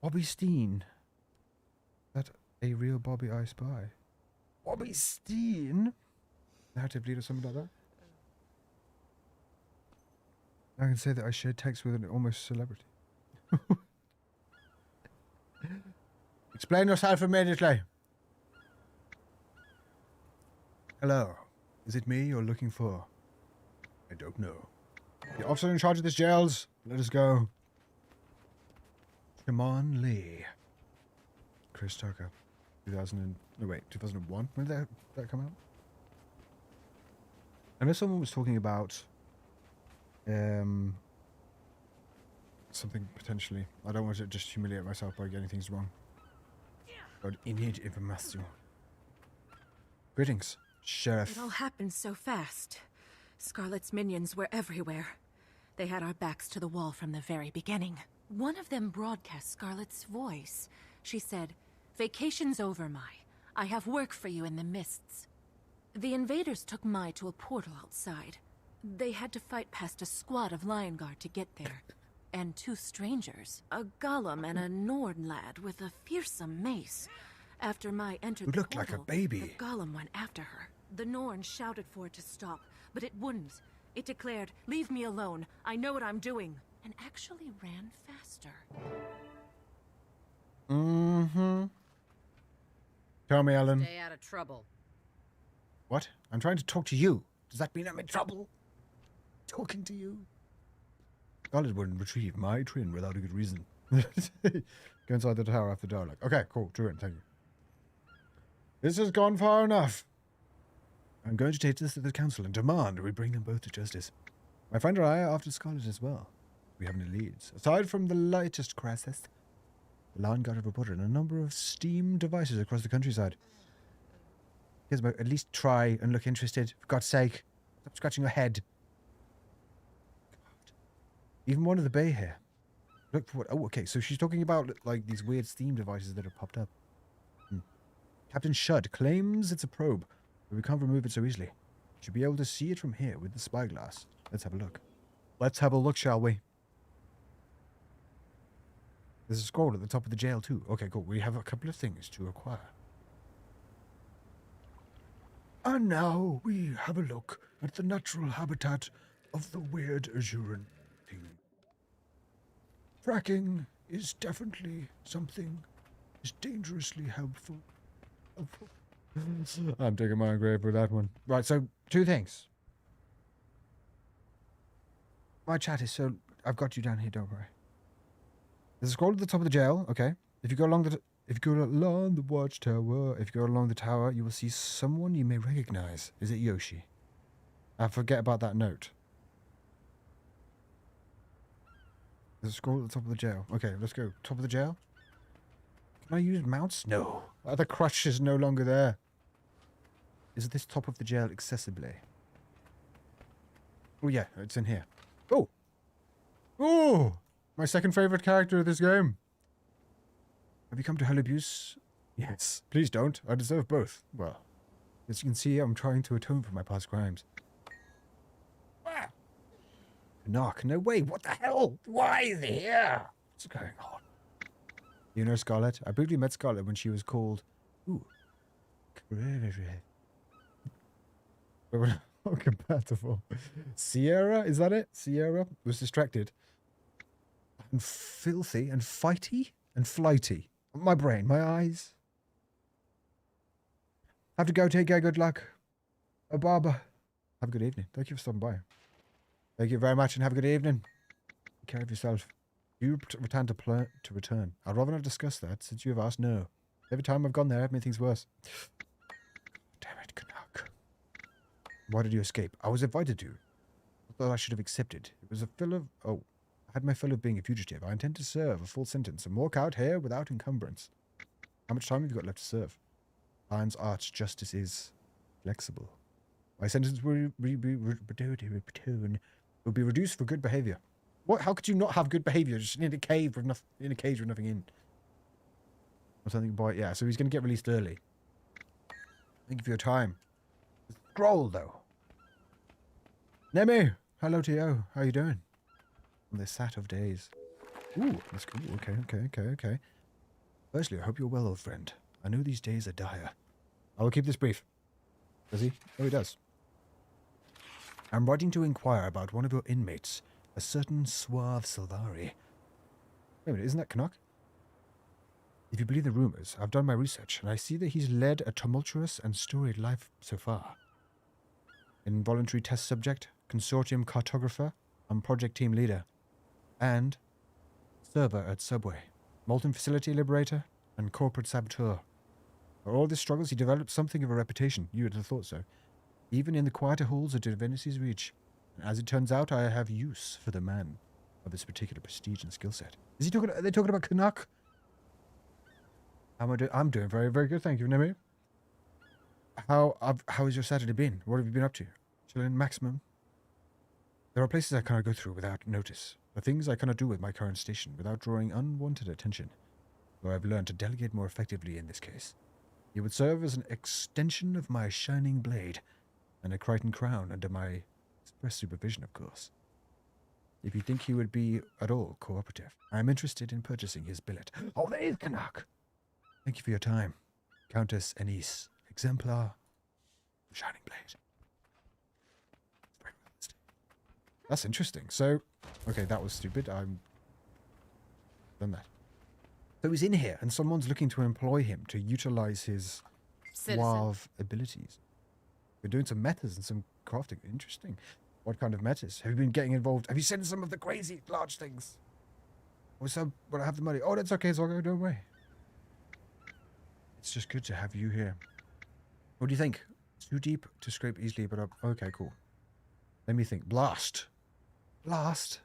Bobby Steen. That a real Bobby I spy. Bobby Steen? Narrative lead or something like that? I can say that I shared text with an almost celebrity. Explain yourself immediately. Hello. Is it me you're looking for? I don't know. The officer in charge of this jails. Let us go. Shimon Lee. Chris Tucker. 2001? When did that come out? I know someone was talking about something potentially. I don't want to just humiliate myself by getting things wrong. But I need information. Greetings, Sheriff. It all happened so fast. Scarlet's minions were everywhere. They had our backs to the wall from the very beginning. One of them broadcast Scarlet's voice. She said, "Vacation's over, Mai. I have work for you in the mists." The invaders took Mai to a portal outside. They had to fight past a squad of Lion Guard to get there. And two strangers, a golem and a Nord lad with a fearsome mace. After Mai entered the portal, like a baby. The golem went after her. The Norn shouted for it to stop, but it wouldn't. It declared, "Leave me alone. I know what I'm doing." And actually ran faster. Mm-hmm. Tell me, Alan. Stay out of trouble. What? I'm trying to talk to you. Does that mean I'm in trouble? Talking to you? Scarlet wouldn't retrieve my twin without a good reason. Go inside the tower after dialogue. Okay, cool. True, thank you. This has gone far enough. I'm going to take this to the council and demand we bring them both to justice. My friend and I are after Scarlet as well. We have any leads. Aside from the latest crisis, the Lion Guard have reported a number of Steam devices across the countryside. Gizmo, at least try and look interested. For God's sake, stop scratching your head. God. Even one of the bay here. Look for what... Oh, okay, so she's talking about, like, these weird Steam devices that have popped up. Captain Shud claims it's a probe, but we can't remove it so easily. Should be able to see it from here with the spyglass. Let's have a look. Let's have a look, shall we? There's a scroll at the top of the jail, too. Okay, cool. We have a couple of things to acquire. And now we have a look at the natural habitat of the weird Asuran thing. Fracking is definitely something is dangerously helpful. I'm taking my own grave with that one. Right, so two things. My chat is so... I've got you down here, don't worry. There's a scroll at the top of the jail, okay. If you go along the watchtower, if you go along the tower, you will see someone you may recognize. Is it Yoshi? I forget about that note. There's a scroll at the top of the jail. Okay, let's go. Top of the jail? Can I use mounts? No. The crutch is no longer there. Is this top of the jail accessibly? Oh yeah, it's in here. Oh! Oh! My second favorite character of this game. Have you come to hell abuse? Yes. Please don't. I deserve both. Well, As you can see, I'm trying to atone for my past crimes. Knock. No way. What the hell? Why is he here? What's going on? You know Scarlet? I briefly met Scarlet when she was called... Ooh. Oh, compatible. Sierra? Is that it? Sierra was distracted. And filthy and fighty and flighty. My brain, my eyes. Have to go. Take care. Good luck. Barbara. Have a good evening. Thank you for stopping by. Thank you very much and have a good evening. Take care of yourself. You return to return. I'd rather not discuss that since you have asked. No. Every time I've gone there, I've made things worse. Damn it, Canuck. Why did you escape? I was invited to. I thought I should have accepted. It was a fill of... Oh. I had my fill of being a fugitive. I intend to serve a full sentence and walk out here without encumbrance. How much time have you got left to serve? Lion's Arch justice is flexible. My sentence will be reduced for good behavior. What? How could you not have good behavior? Just in a cave with nothing in. Or something about, yeah, so he's going to get released early. Thank you for your time. Scroll, though. Nemi! Hello to you. How you doing? On this sat of days. Ooh, that's cool. Okay. Firstly, I hope you're well, old friend. I know these days are dire. I will keep this brief. Does he? Oh, he does. I'm writing to inquire about one of your inmates, a certain suave Silvari. Wait a minute, isn't that Canuck? If you believe the rumors, I've done my research, and I see that he's led a tumultuous and storied life so far. Involuntary test subject, consortium cartographer, and project team leader. And server at Subway, molten facility liberator, and corporate saboteur. For all his struggles, he developed something of a reputation. You would have thought so. Even in the quieter halls of Divinity's Reach. And as it turns out, I have use for the man of this particular prestige and skill set. Is he talking? Are they talking about Canuck? How am I doing? I'm doing very, very good. Thank you, Nemi. How has your Saturday been? What have you been up to? Chilling maximum. There are places I cannot go through without notice. The things I cannot do with my current station without drawing unwanted attention. Though I've learned to delegate more effectively in this case. He would serve as an extension of my shining blade and a Crichton crown under my express supervision, of course. If you think he would be at all cooperative, I am interested in purchasing his billet. Oh, there is Canuck! Thank you for your time. Countess Anise, exemplar, shining blade. That's interesting. So, okay, that was stupid. I'm done that. So he's in here, and someone's looking to employ him to utilize his suave abilities. We're doing some metas and some crafting. Interesting. What kind of metas? Have you been getting involved? Have you seen some of the crazy large things? Or some, when I have the money. Oh, that's okay, so I'll go, don't worry. It's just good to have you here. What do you think? Too deep to scrape easily, but okay, cool. Let me think. Blast. Blast?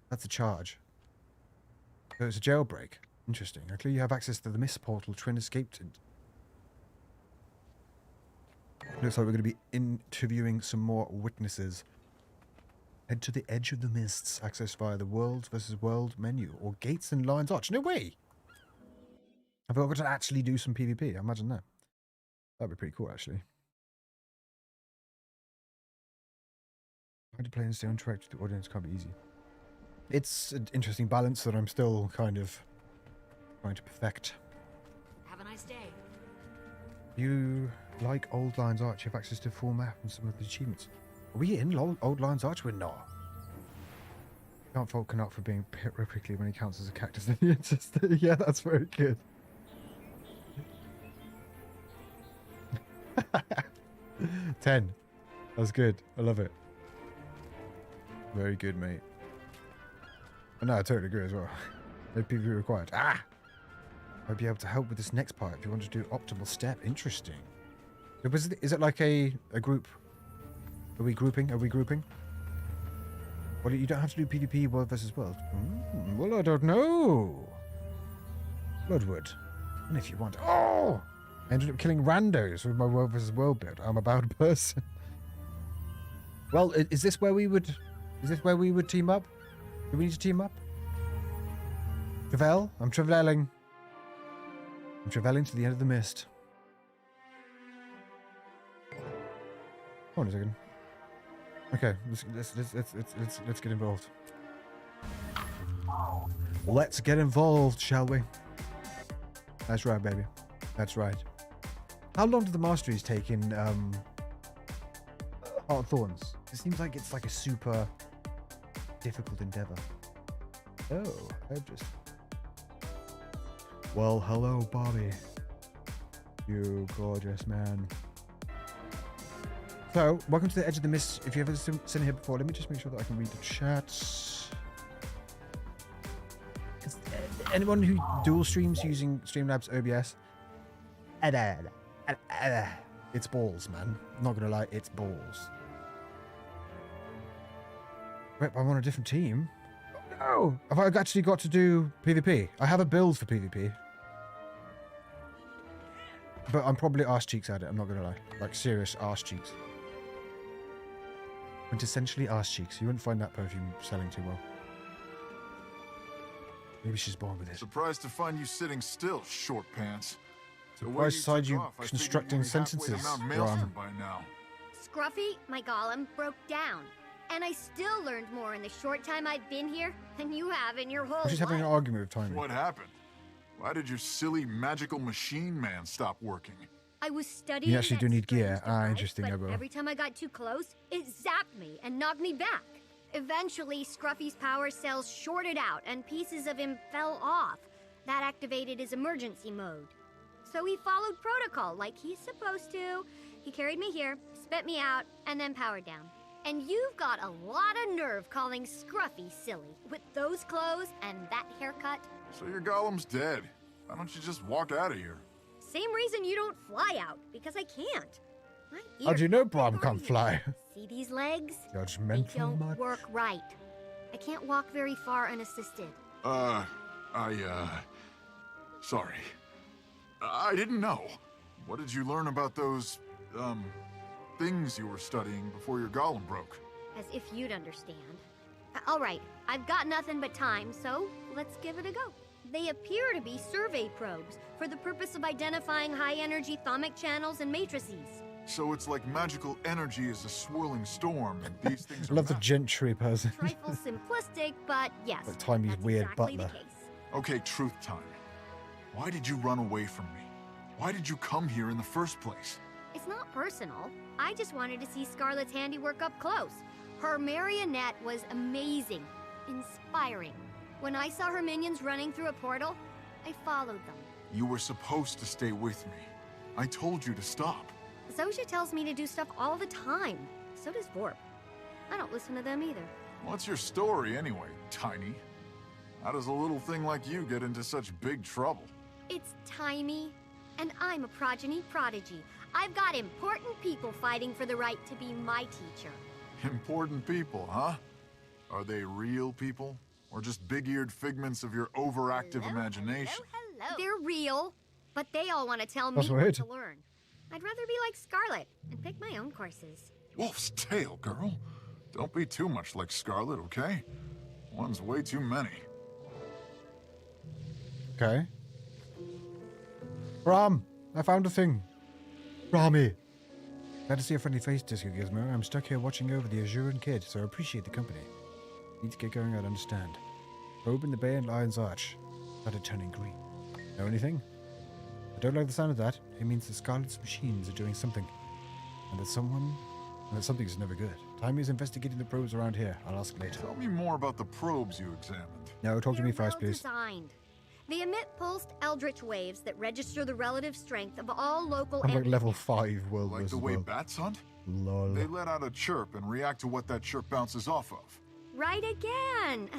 That's a charge. So it's a jailbreak. Interesting. Clearly you have access to the mist portal Trin escaped in. Looks like we're going to be interviewing some more witnesses. Head to the edge of the mists, accessed via the World versus World menu, or Gates and Lion's Arch. No way! I've got to actually do some PvP. Imagine that. That'd be pretty cool, actually. How to play and stay on track with the audience can't be easy. It's an interesting balance that I'm still kind of trying to perfect. Have a nice day. You like Old Lion's Arch, you have access to full map and some of the achievements. Are we in Old Lion's Arch? We're not. Can't fault Canuck for being prickly when he counts as a cactus in the ancestor. Yeah, that's very good. 10. That's good. I love it. Very good, mate. No, I totally agree as well. No PvP required. Ah! I'd be able to help with this next part if you want to do optimal step. Interesting. Is it like a group? Are we grouping? Well, you don't have to do PvP world versus world. Well, I don't know. Bloodwood. And if you want... Oh! I ended up killing randos with my world versus world build. I'm a bad person. Well, is this where we would... Is this where we would team up? Do we need to team up? Travel? I'm traveling. I'm traveling to the end of the mist. Hold on a second. Okay, let's get involved. Let's get involved, shall we? That's right, baby. That's right. How long do the masteries take in Heart of Thorns? It seems like it's like a super difficult endeavor. Oh, I've just... Well, hello, Bobby. You gorgeous man. So, welcome to the Edge of the Mist. If you've ever seen here before, let me just make sure that I can read the chats. Anyone who dual streams using Streamlabs OBS, it's balls, man. I'm not gonna lie, it's balls. Wait, I'm on a different team. Oh, have I actually got to do PvP? I have a build for PvP. But I'm probably arse cheeks at it, I'm not gonna lie. Like serious arse cheeks. Quintessentially arse cheeks. You wouldn't find that perfume selling too well. Maybe she's born with it. Surprised to find you sitting still, short pants. Surprised to find you constructing sentences. By now. Scruffy, my golem, broke down. And I still learned more in the short time I've been here than you have in your whole life. She's having an argument with Timmy. What happened? Why did your silly magical machine man stop working? I was studying. You actually do need gear. device, Interesting. but every time I got too close, it zapped me and knocked me back. Eventually, Scruffy's power cells shorted out and pieces of him fell off. That activated his emergency mode. So he followed protocol like he's supposed to. He carried me here, spit me out, and then powered down. And you've got a lot of nerve calling Scruffy silly with those clothes and that haircut. So your golem's dead. Why don't you just walk out of here? Same reason you don't fly out, because I can't. How do you know Brom can't fly? See these legs? Judgmental They don't much? work right. I can't walk very far unassisted. Sorry. I didn't know. What did you learn about those, things you were studying before your golem broke? As if you'd understand. All right, I've got nothing but time, so let's give it a go. They appear to be survey probes for the purpose of identifying high-energy thermic channels and matrices. So it's like magical energy is a swirling storm, and these things I love the gentry person. Trifle simplistic, but yes, Like Timmy's that's weird exactly butler. the case. Okay, truth time. Why did you run away from me? Why did you come here in the first place? It's not personal. I just wanted to see Scarlet's handiwork up close. Her Marionette was amazing, inspiring. When I saw her minions running through a portal, I followed them. You were supposed to stay with me. I told you to stop. Zosha tells me to do stuff all the time. So does Vorp. I don't listen to them either. What's your story anyway, Tiny? How does a little thing like you get into such big trouble? It's Timey, and I'm a progeny prodigy. I've got important people fighting for the right to be my teacher. Important people, huh? Are they real people? Or just big-eared figments of your overactive imagination? Hello. They're real, but they all want to tell me That's what weird. to learn. I'd rather be like Scarlet and pick my own courses. Wolf's tail, girl. Don't be too much like Scarlet, okay? One's way too many. Okay. Brom, I found a thing. Brommy. Glad to see a friendly face, Disco Gizmo. I'm stuck here watching over the Asuran kid, so I appreciate the company. Need to get going, I'd understand. Probe in the Bay and Lion's Arch. Started turning green. Know anything? I don't like the sound of that. It means the Scarlet's machines are doing something. And that something's never good. Timey is investigating the probes around here. I'll ask later. Tell me more about the probes you examined. No, talk to me They're first, please. well-designed. They emit pulsed eldritch waves that register the relative strength of all local I'm like entities. level 5 world Like versus the way world. bats hunt? Lol. They let out a chirp and react to what that chirp bounces off of. Right again.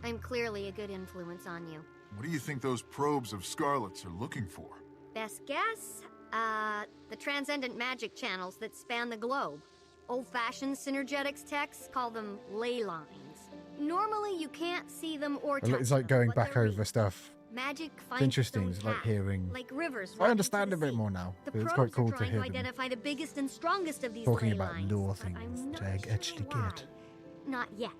I'm clearly a good influence on you. What do you think those probes of Scarlet's are looking for? Best guess? The transcendent magic channels that span the globe. Old-fashioned synergetics texts call them ley lines. Normally, you can't see them or touch It's like them, going but back they're over real. stuff. Magic It's finds interesting. its It's own like path, hearing. like rivers. I running understand to a the bit sea. more now. The But it's probes quite cool are to trying hear to them identify the biggest and strongest of these talking ley about lines, lore but things I'm that not I sure actually why. get. Not yet.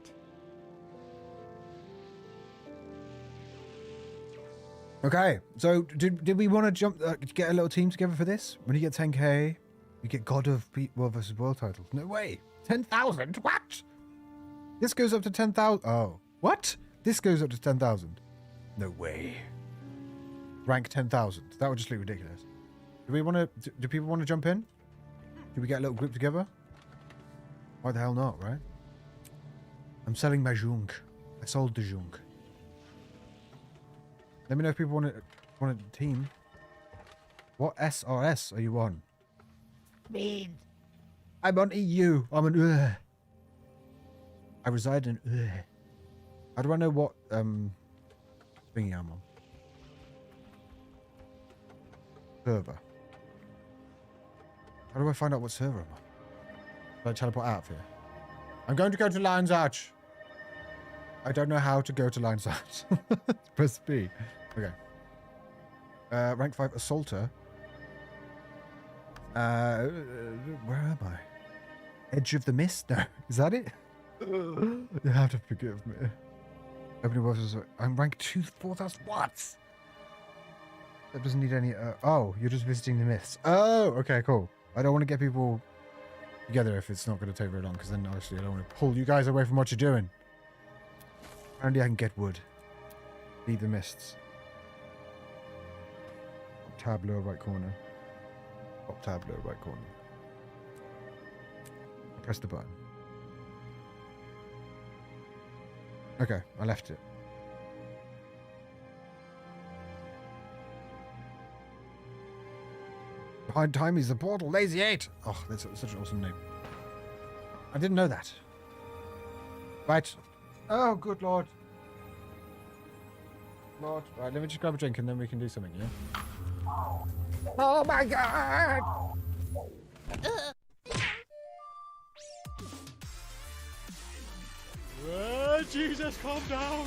Okay, so did we want to get a little team together for this? When you get 10k, You get God of World vs. World titles. No way. 10,000? What? This goes up to 10,000. Oh. What? This goes up to 10,000. No way. Rank 10,000. That would just look ridiculous. Do we want to... Do people want to jump in? Do we get a little group together? Why the hell not, right? I'm selling my junk. I sold the junk. Let me know if people want a team. What SRS are you on? Mean. I'm on EU. I'm an I reside in How do I know what thingy I'm on? Server. How do I find out what server I'm on? Do I teleport out of here? I'm going to go to Lion's Arch. I don't know how to go to Lion's Arch. Press B. Okay. Rank 5 Assaulter. Where am I? Edge of the Mist? No. Is that it? You have to forgive me. Opening bosses. I'm rank 2, 4,000. What? That doesn't need any... oh, you're just visiting the myths. Oh, okay, cool. I don't want to get people together if it's not going to take very long, because then obviously I don't want to pull you guys away from what you're doing. Apparently I can get wood. Leave the mists. Tab lower right corner. Top tab lower right corner. Press the button. Okay, I left it. Behind time is the portal, Lazy 8. Oh, that's such an awesome name. I didn't know that. Right. Oh, good lord. Lord. Right, let me just grab a drink and then we can do something, yeah? Oh my god! Jesus, calm down!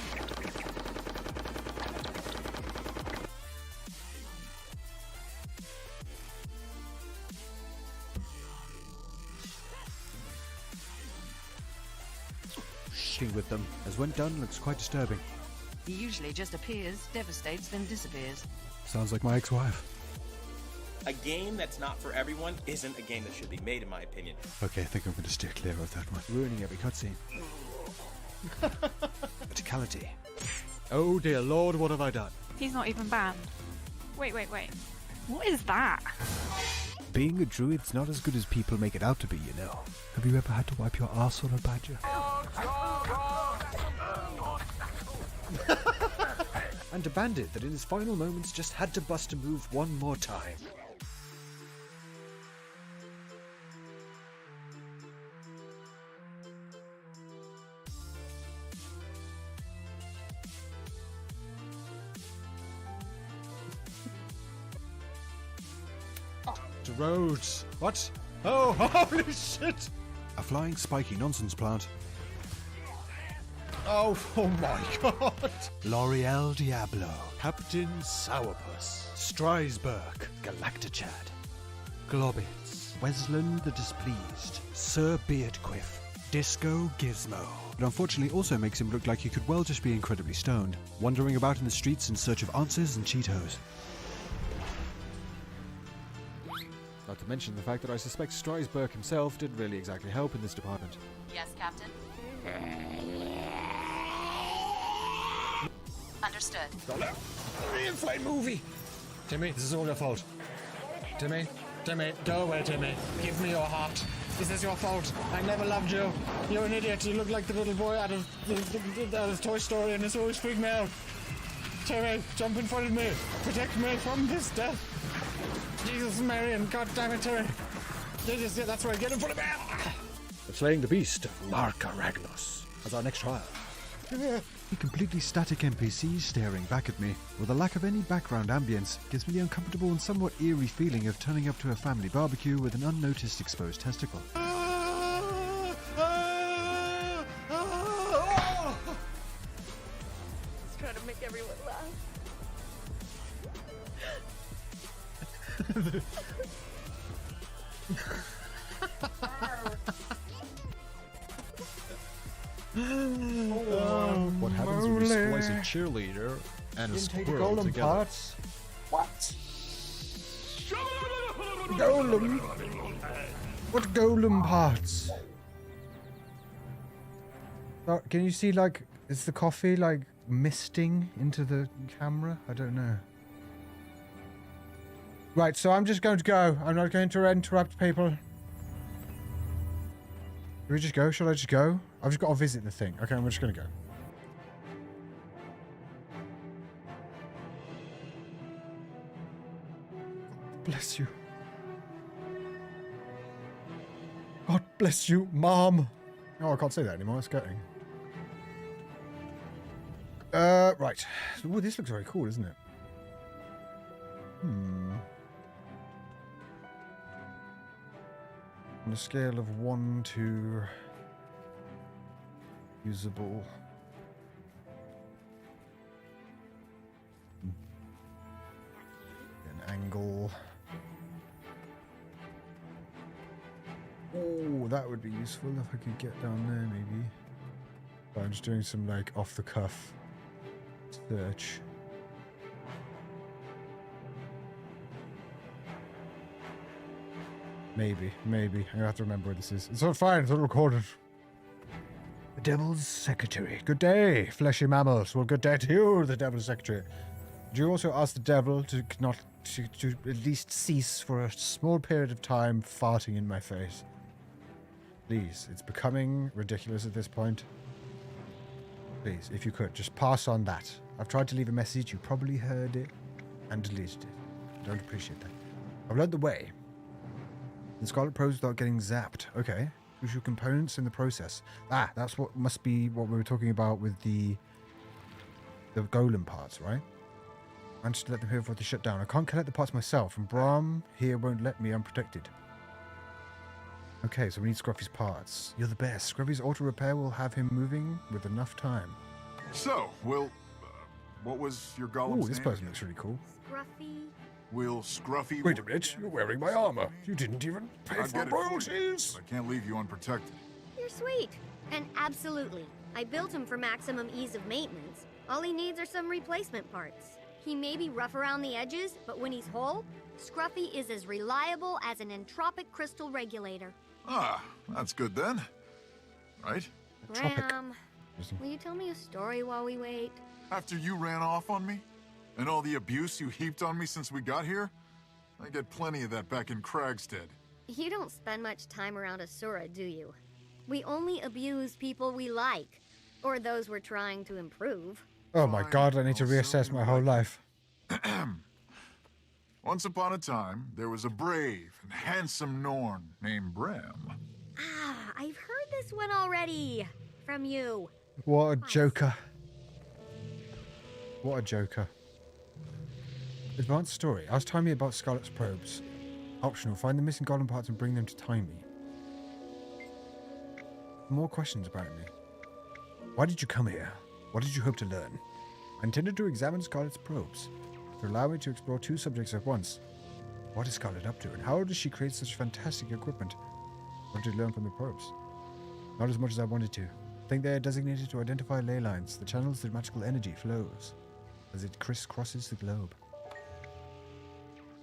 With them, as when done, looks quite disturbing. He usually just appears, devastates, then disappears. Sounds like my ex-wife. A game that's not for everyone isn't a game that should be made, in my opinion. Okay, I think I'm going to steer clear of that one. Ruining every cutscene. Verticality. Oh dear lord, what have I done? He's not even banned. Wait. What is that? Being a druid's not as good as people make it out to be, you know. Have you ever had to wipe your arse on a badger? And a bandit that in his final moments just had to bust a move one more time. The roads. What? Oh, holy shit! A flying spiky nonsense plant. Oh my god! L'Oreal Diablo, Captain Sourpuss, Strasbourg, Galactichad, Globbits, Wesleyan the Displeased, Sir Beardquiff, Disco Gizmo. It unfortunately also makes him look like he could well just be incredibly stoned, wandering about in the streets in search of answers and Cheetos. Not to mention the fact that I suspect Strasbourg himself didn't really exactly help in this department. Yes, Captain. Understood. Reinflate movie! Timmy, this is all your fault. Timmy, go away, Timmy. Give me your heart. This is your fault. I never loved you. You're an idiot. You look like the little boy out of Toy Story and it's always freaked me out. Timmy, jump in front of me. Protect me from this death. Jesus, Mary, and God damn it, Timmy. Jesus, yeah, that's right. Get in front of me. The Slaying the Beast of Marka Ragnos as our next trial. The completely static NPCs staring back at me, with a lack of any background ambience, gives me the uncomfortable and somewhat eerie feeling of turning up to a family barbecue with an unnoticed exposed testicle. Just trying to make everyone laugh. What happens when you splice a cheerleader and a squirrel together? Parts? What? Golem! What golem parts? Can you see, like, is the coffee, like, misting into the camera? I don't know. Right, so I'm just going to go. I'm not going to interrupt people. Do we just go? Should I just go? I've just got to visit the thing. Okay, I'm just going to go. Bless you. God bless you, Mom. Oh, I can't say that anymore. It's getting. Right. Ooh, this looks very cool, isn't it? On a scale of 1 to usable. An angle. Oh, that would be useful if I could get down there, maybe. But I'm just doing some, like, off-the-cuff search. Maybe. I have to remember where this is. It's all fine, it's all recorded. The Devil's Secretary. Good day, fleshy mammals. Well, good day to you, the Devil's Secretary. Did you also ask the devil to not to at least cease for a small period of time farting in my face? Please, it's becoming ridiculous at this point. Please, if you could, just pass on that. I've tried to leave a message, you probably heard it and deleted it. I don't appreciate that. I've learned the way. The Scarlet probes without getting zapped. Okay. Crucial components in the process. Ah, that's what must be what we were talking about with the golem parts, right? I managed to let them here before they shut down. I can't collect the parts myself, and Brahm here won't let me unprotected. Okay, so we need Scruffy's parts. You're the best. Scruffy's auto repair will have him moving with enough time. So, Will, what was your golem's Ooh, this name person again? looks really cool. Scruffy. Will Scruffy... Wait a minute, you're wearing my armor. You didn't even pay I for get it for you, royalties. but I can't leave you unprotected. You're sweet. And absolutely. I built him for maximum ease of maintenance. All he needs are some replacement parts. He may be rough around the edges, but when he's whole, Scruffy is as reliable as an entropic crystal regulator. Ah, that's good then. Right? Ram, will you tell me a story while we wait? After you ran off on me? And all the abuse you heaped on me since we got here? I get plenty of that back in Kragstead. You don't spend much time around Asura, do you? We only abuse people we like, or those we're trying to improve. Oh my god, I need to reassess my whole life. Once upon a time, there was a brave and handsome Norn named Bram. Ah, I've heard this one already. From you. What a joker. What a joker. Advanced story. Ask Timey about Scarlet's probes. Optional. Find the missing golem parts and bring them to Timey. More questions about me. Why did you come here? What did you hope to learn? I intended to examine Scarlet's probes. To allow me to explore two subjects at once. What is Scarlet up to, and how does she create such fantastic equipment? What did you learn from the probes? Not as much as I wanted to. I think they are designated to identify ley lines, the channels that magical energy flows, as it crisscrosses the globe.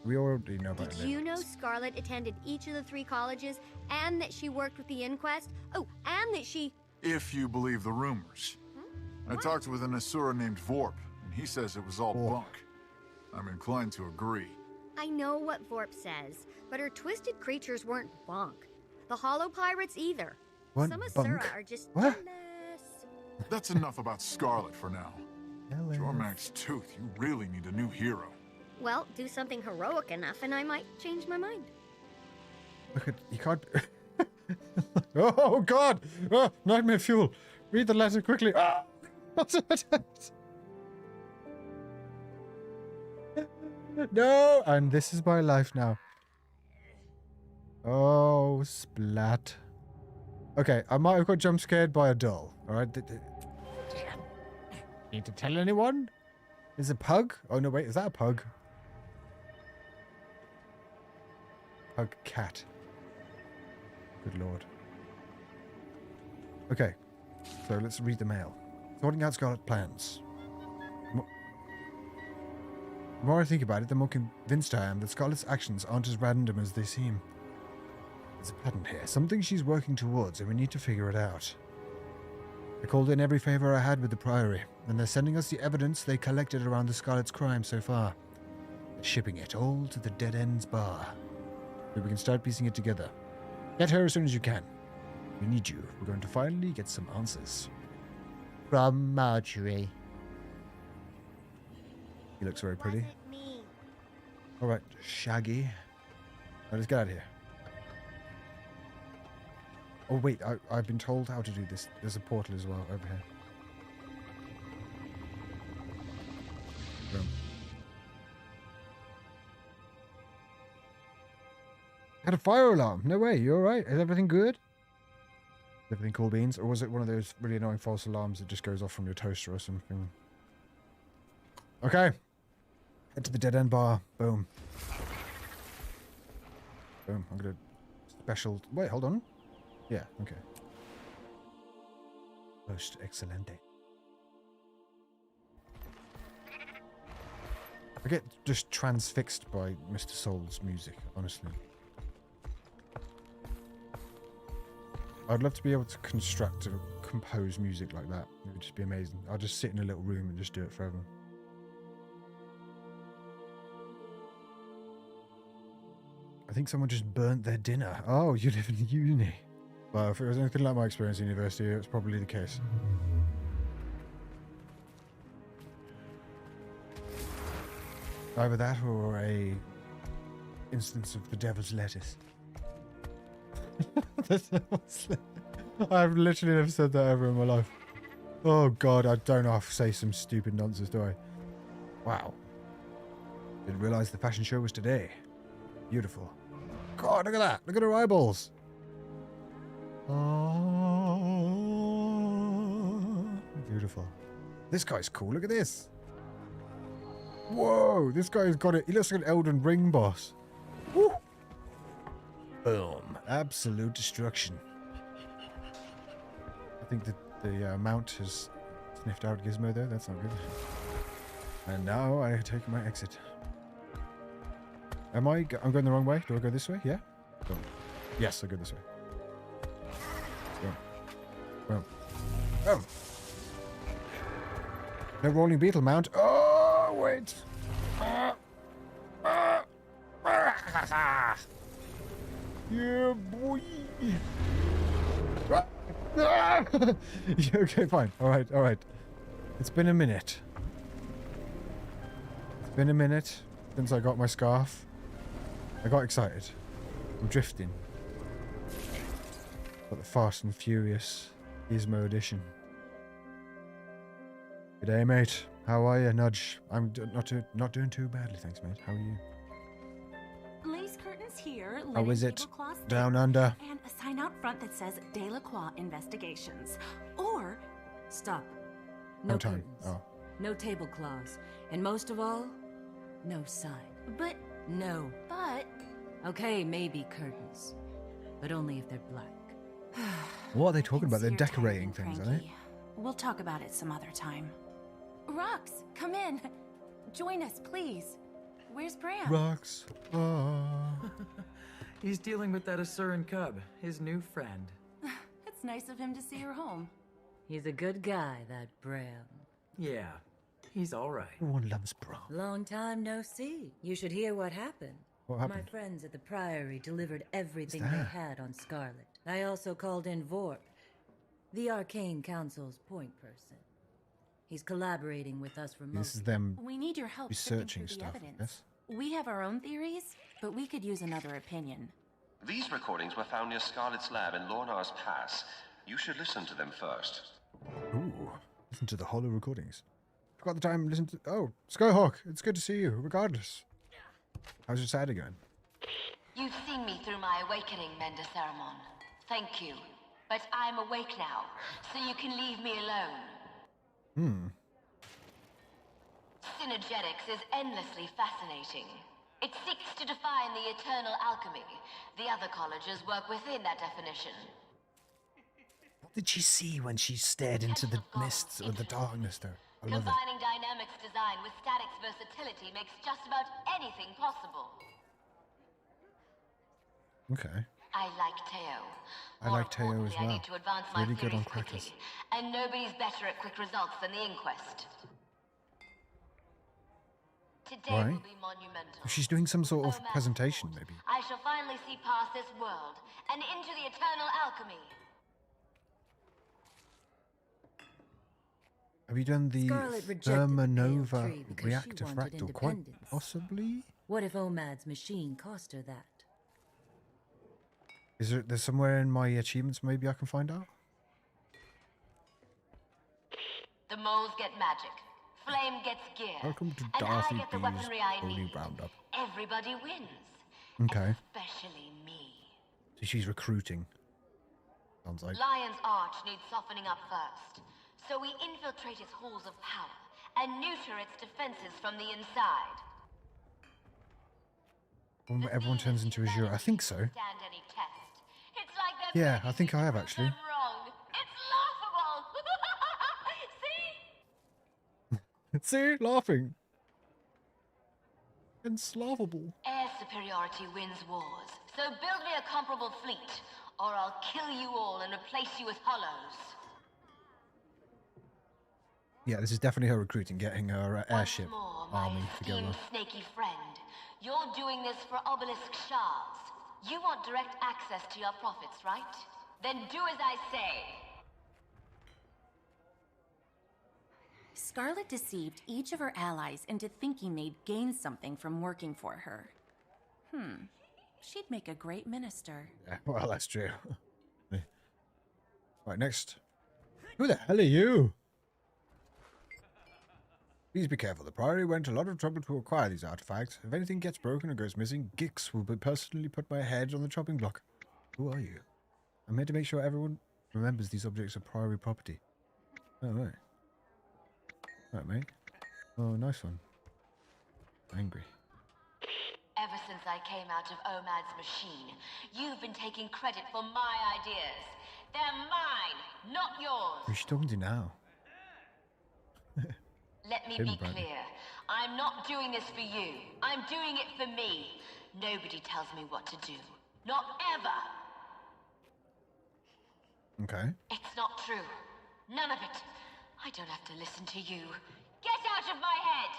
We already know about Did you know Scarlet attended each of the 3 colleges, and that she worked with the Inquest? Oh, and that she... If you believe the rumors. I talked with an Asura named Vorp, and he says it was all bunk. I'm inclined to agree. I know what Vorp says, but her twisted creatures weren't bonk. The Hollow Pirates either. What? Some Asura Bunk? are just What? jealous. That's enough about Scarlet for now. Jormac's tooth, you really need a new hero. Well, do something heroic enough and I might change my mind. Look at... You can't... Oh, God! Oh, nightmare fuel! Read the letter quickly! Ah! What's it? No! And this is my life now. Oh, splat. Okay, I might have got jump scared by a doll. Alright? Need to tell anyone? Is a pug? Oh, no, wait. Is that a pug? Pug cat. Good lord. Okay. So let's read the mail. Sorting out Scarlet plans. The more I think about it, the more convinced I am that Scarlet's actions aren't as random as they seem. There's a pattern here. Something she's working towards, and we need to figure it out. I called in every favor I had with the priory, and they're sending us the evidence they collected around the Scarlet's crime so far. They're shipping it all to the Dead Ends bar, so we can start piecing it together. Get her as soon as you can. We need you. We're going to finally get some answers. From Marjorie. He looks very pretty. Alright, Shaggy. Now let's get out of here. Oh wait, I've been told how to do this. There's a portal as well over here. Boom. Had a fire alarm. No way. You alright? Is everything good? Is everything cool beans? Or was it one of those really annoying false alarms that just goes off from your toaster or something? Okay. Head to the Dead End bar. Boom. Boom. I'm gonna special... Wait, hold on. Yeah, okay. Most excelente. I get just transfixed by Mr. Soul's music, honestly. I'd love to be able to construct or compose music like that. It would just be amazing. I'll just sit in a little room and just do it forever. I think someone just burnt their dinner. Oh, you live in uni. Well, if it was anything like my experience at university, it's probably the case. Either that or a instance of the devil's lettuce. I've literally never said that ever in my life. Oh god, I don't know if I say some stupid nonsense, do I? Wow. Didn't realise the fashion show was today. Beautiful. God, look at that. Look at her eyeballs. Oh, beautiful. This guy's cool. Look at this. Whoa, this guy's got it. He looks like an Elden Ring boss. Woo. Boom. Absolute destruction. I think that the mount has sniffed out Gizmo there. That's not good. And now I take my exit. I'm going the wrong way? Do I go this way? Yeah? Boom. Yes, I go this way. Boom. Boom. Boom. No rolling beetle mount. Oh, wait. Yeah, boy. Okay, fine. All right, all right. It's been a minute. It's been a minute since I got my scarf. I got excited. I'm drifting. Got the Fast and Furious Gizmo edition. G'day, mate. How are you? Nudge. I'm not doing too badly, thanks, mate. How are you? Lace curtains here. How is it? Down under. And a sign out front that says Delacroix Investigations. Or stop. No time. curtains. Oh. No tablecloths. And most of all, no sign. But no. But okay, maybe curtains. But only if they're black. What are they talking about? They're decorating things, aren't they? We'll talk about it some other time. Rox, come in. Join us, please. Where's Bram? Rox. Oh. He's dealing with that Asuran cub, his new friend. It's nice of him to see her home. He's a good guy, that Bram. Yeah, he's all right. Everyone loves Bram. Long time no see. You should hear what happened. What happened? My friends at the Priory delivered everything they had on Scarlet. I also called in Vorp, the Arcane Council's point person. He's collaborating with us remotely. This is them We need your help researching sifting through stuff, the evidence. yes? We have our own theories, but we could use another opinion. These recordings were found near Scarlet's lab in Lornar's Pass. You should listen to them first. Ooh, listen to the hollow recordings. Forgot the time. Listen to. Oh, Skyhawk, it's good to see you. Regardless, how's your Saturday going? You've seen me through my awakening, Mender Ceramon. Thank you. But I'm awake now, so you can leave me alone. Synergetics is endlessly fascinating. It seeks to define the eternal alchemy. The other colleges work within that definition. What did she see when she stared into the mists or the darkness there? I love it. Combining dynamics design with statics versatility makes just about anything possible. Okay. I like Teo. I like Teo as Importantly, I well. need to advance It's my really good theories on quickly, crackers. and nobody's better at quick results than the Inquest. Today Right. will be monumental. She's doing some sort of Omad's presentation, report. maybe. I shall finally see past this world and into the eternal alchemy. Have you done the Scarlet rejected the Thermanova pale tree because she reactor wanted fractal? Quite independence. possibly. What if Omad's machine cost her that? Is there there's somewhere in my achievements maybe I can find out? The moles get magic. Flame gets gear. Welcome to and Darcy I get the B's weaponry I Holy need. Roundup. Everybody wins. Okay. Especially me. So she's recruiting. Sounds like. Lion's Arch needs softening up first. So we infiltrate its halls of power and neuter its defenses from the inside. When everyone turns into Azure. I think so. Stand any test. It's like they're Yeah, I think I have actually. wrong. It's laughable. See? See? Laughing. It's laughable. Air superiority wins wars. So build me a comparable fleet, or I'll kill you all and replace you with hollows. Yeah, this is definitely her recruiting, getting her airship More, army my together. esteemed snaky friend. You're doing this for obelisk shards. You want direct access to your profits, right? Then do as I say. Scarlet deceived each of her allies into thinking they'd gain something from working for her. She'd make a great minister. Yeah, well, that's true. Right, next. Who the hell are you? Please be careful. The priory went to a lot of trouble to acquire these artifacts. If anything gets broken or goes missing, Gix will personally put my head on the chopping block. Who are you? I'm here to make sure everyone remembers these objects are priory property. Oh, right. Right, mate. Oh, nice one. Angry. Ever since I came out of Omad's machine, you've been taking credit for my ideas. They're mine, not yours. Who's she talking to now? Let me be clear. I'm not doing this for you. I'm doing it for me. Nobody tells me what to do. Not ever. Okay. It's not true. None of it. I don't have to listen to you. Get out of my head!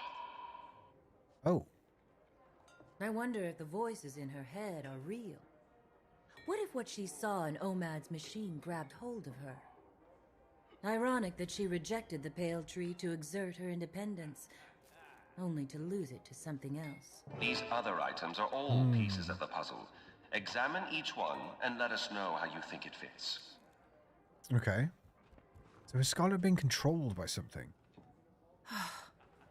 Oh. I wonder if the voices in her head are real. What if what she saw in Omad's machine grabbed hold of her? Ironic that she rejected the pale tree to exert her independence, only to lose it to something else. These other items are all pieces of the puzzle. Examine each one and let us know how you think it fits. Okay. So has Scarlet been controlled by something?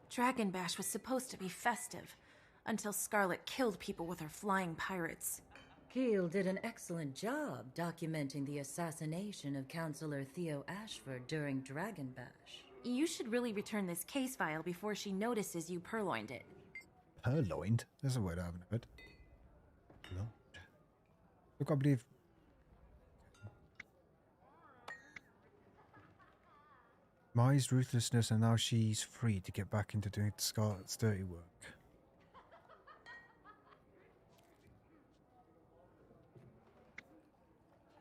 Dragon Bash was supposed to be festive, until Scarlet killed people with her flying pirates. Keel did an excellent job documenting the assassination of Counselor Theo Ashford during Dragon Bash. You should really return this case file before she notices you purloined it. Purloined? There's a word I haven't heard. Lord. Look, I believe... Mai's ruthlessness, and now she's free to get back into doing Scarlet's dirty work.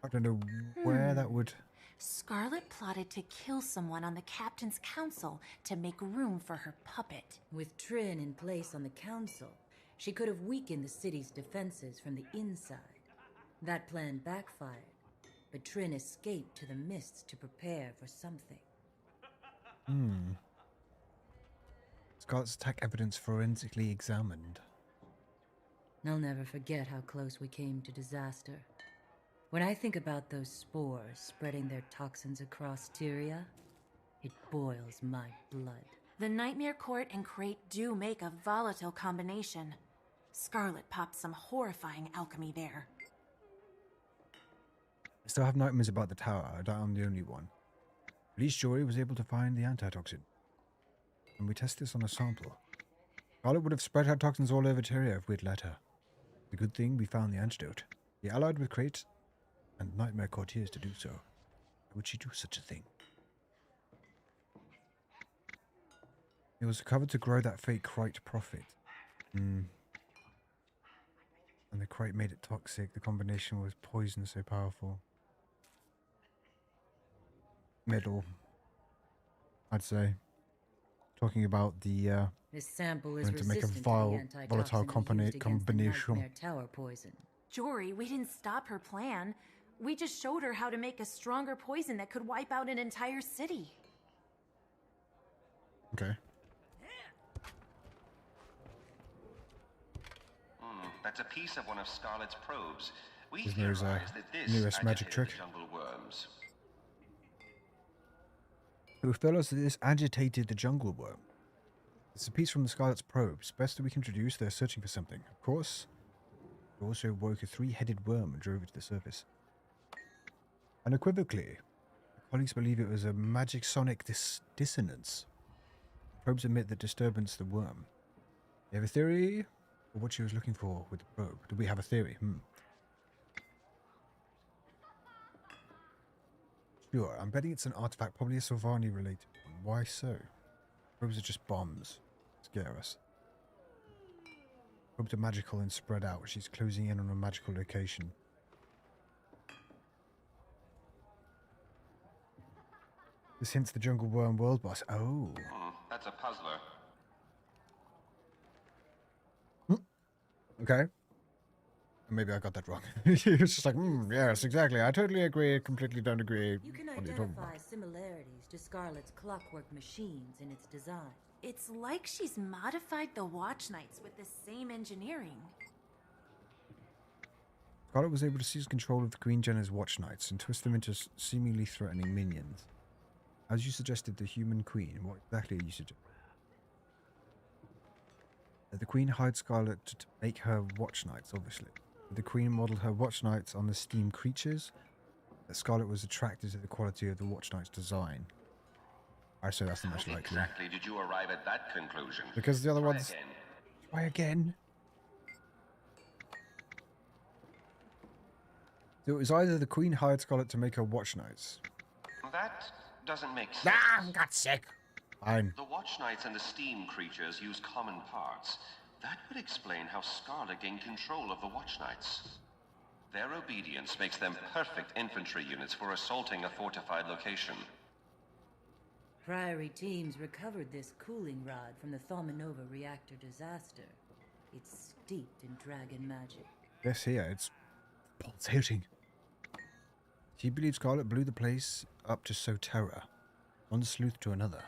I don't know where that would... Scarlet plotted to kill someone on the Captain's Council to make room for her puppet. With Trin in place on the council, she could have weakened the city's defenses from the inside. That plan backfired, but Trin escaped to the mists to prepare for something. Scarlet's attack evidence forensically examined. I'll never forget how close we came to disaster. When I think about those spores spreading their toxins across Tyria, it boils my blood. The Nightmare Court and Crate do make a volatile combination. Scarlet popped some horrifying alchemy there. I still have nightmares about the tower. I doubt I'm the only one. At least Jory was able to find the antitoxin. And we tested this on a sample. Scarlet would have spread her toxins all over Tyria if we'd let her. The good thing we found the antidote. He allied with Crate and Nightmare Courtiers to do so. Why would she do such a thing? It was covered to grow that fake Crate profit. And the crate made it toxic. The combination was poison so powerful. Middle, I'd say. Talking about the This sample is going to make a resistant to the volatile antitoxin used against the combination. nightmare tower poison. Jory, we didn't stop her plan. We just showed her how to make a stronger poison that could wipe out an entire city. Okay. That's a piece of one of Scarlet's probes. We Gizmo's theorize that this newest magic agitated trick. the jungle worms. Who fellows this agitated the jungle worm? It's a piece from the Scarlet's probes. Best that we can introduce, they're searching for something. Of course. It also woke a 3-headed worm and drove it to the surface. Unequivocally, colleagues believe it was a magic sonic dissonance. Probes emit the disturbance the worm. You have a theory? Or what she was looking for with the probe? Do we have a theory? Sure, I'm betting it's an artifact, probably a Sylvani related one. Why so? Probes are just bombs. Scare us. Probes are magical and spread out. She's closing in on a magical location. This hints the jungle worm world boss. Oh. That's a puzzler. Okay. Maybe I got that wrong. It's just like, yes, exactly. I totally agree. Completely don't agree. You can What are you talking about? identify similarities to Scarlet's clockwork machines in its design. It's like she's modified the Watch Knights with the same engineering. Scarlet was able to seize control of the Queen Jenna's Watch Knights and twist them into seemingly threatening minions. As you suggested, the human queen. What exactly are you suggesting? The Queen hides Scarlet to make her Watch Knights, obviously. The Queen modelled her Watch Knights on the steam creatures. Scarlet was attracted to the quality of the Watch Knight's design. I say that's the most likely. Exactly did you arrive at that conclusion? Because the other Try ones... again. Try again? So it was either the Queen hired Scarlet to make her Watch Knights. That doesn't make sense. I got sick. Fine. The Watch Knights and the Steam creatures use common parts. That would explain how Scarlet gained control of the Watch Knights. Their obedience makes them perfect infantry units for assaulting a fortified location. Priory teams recovered this cooling rod from the Thomanova reactor disaster. It's steeped in dragon magic. Yes, here, it's pulsating. She believes Scarlet blew the place up to sow terror. One sleuth to another.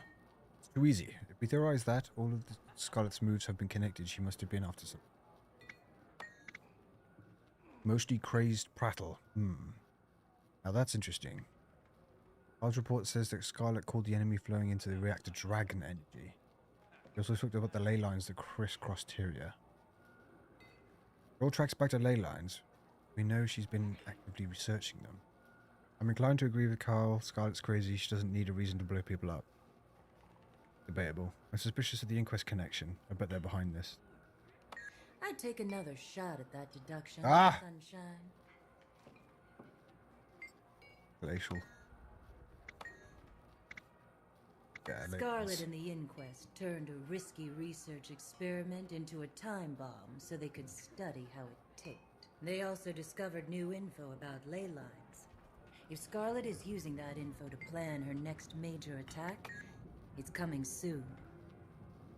It's too easy. If we theorize that, all of the Scarlet's moves have been connected, she must have been after some. Mostly crazed prattle. Now that's interesting. Our report says that Scarlet called the enemy flowing into the reactor dragon energy. He also talked about the ley lines that crisscrossed Tyria. It all tracks back to ley lines. We know she's been actively researching them. I'm inclined to agree with Carl. Scarlet's crazy. She doesn't need a reason to blow people up. Debatable. I'm suspicious of the inquest connection. I bet they're behind this. I'd take another shot at that deduction, sunshine. Glacial. Yeah, Scarlet and the inquest turned a risky research experiment into a time bomb so they could study how it ticked. They also discovered new info about ley lines. If Scarlet is using that info to plan her next major attack, it's coming soon.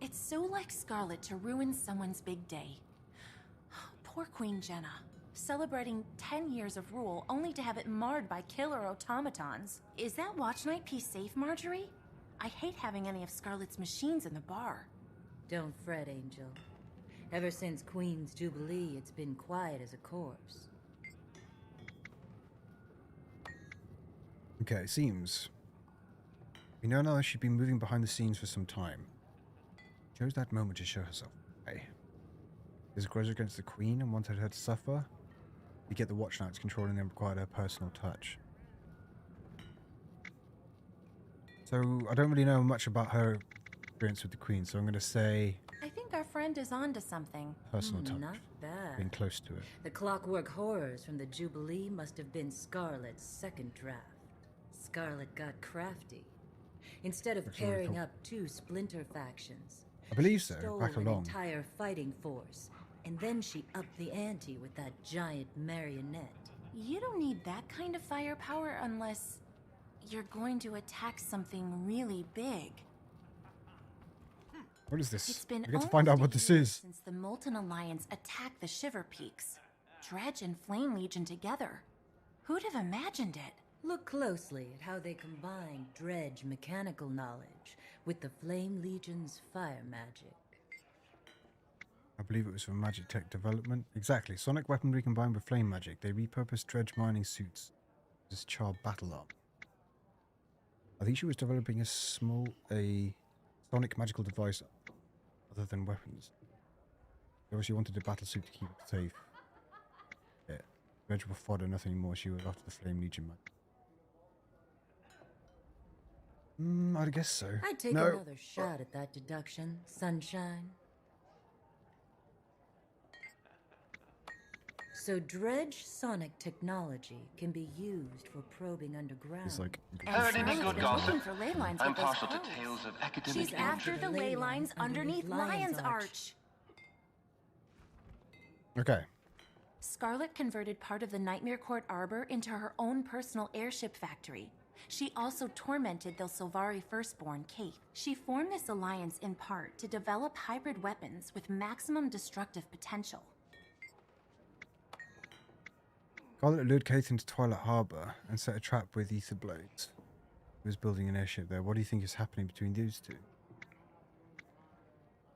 It's so like Scarlet to ruin someone's big day. Poor Queen Jenna. Celebrating 10 years of rule only to have it marred by killer automatons. Is that Watch Night piece safe, Marjorie? I hate having any of Scarlet's machines in the bar. Don't fret, Angel. Ever since Queen's Jubilee, it's been quiet as a corpse. Okay, it seems. We know now that she'd been moving behind the scenes for some time. She chose that moment to show herself. Hey. There's a grudge against the Queen and wanted her to suffer. You get the Watch Knights controlling them required her personal touch. So, I don't really know much about her experience with the Queen, so I'm going to say... I think our friend is onto something. Personal touch. Not bad. Being close to it. The clockwork horrors from the Jubilee must have been Scarlet's second draft. Scarlet got crafty. Instead of pairing up two splinter factions, I believe so, stole back an along. entire fighting force And then she upped the ante with that giant marionette. You don't need that kind of firepower unless you're going to attack something really big. What is this? It's been I get to find out what this is. since the Molten Alliance attacked the Shiver Peaks. Dredge and Flame Legion together. Who'd have imagined it? Look closely at how they combine Dredge mechanical knowledge with the Flame Legion's fire magic. I believe it was for magic tech development. Exactly. Sonic weaponry combined with flame magic. They repurposed Dredge mining suits as Char battle arm. I think she was developing a sonic magical device other than weapons. She obviously wanted a battle suit to keep it safe. Yeah. Dredge will fodder nothing more. She was after the Flame Legion magic. I guess so. I'd take another shot at that deduction, Sunshine. So Dredge sonic technology can be used for probing underground. It's like Heard any good gossip? For ley lines I'm with those partial to probes. tales of academic She's after the ley lines underneath Lion's Arch. Okay. Scarlet converted part of the Nightmare Court Arbor into her own personal airship factory. She also tormented the Silvari firstborn, Kate. She formed this alliance in part to develop hybrid weapons with maximum destructive potential. Scarlet lured Kate into Twilight Harbor and set a trap with ether blades. He was building an airship there. What do you think is happening between these two?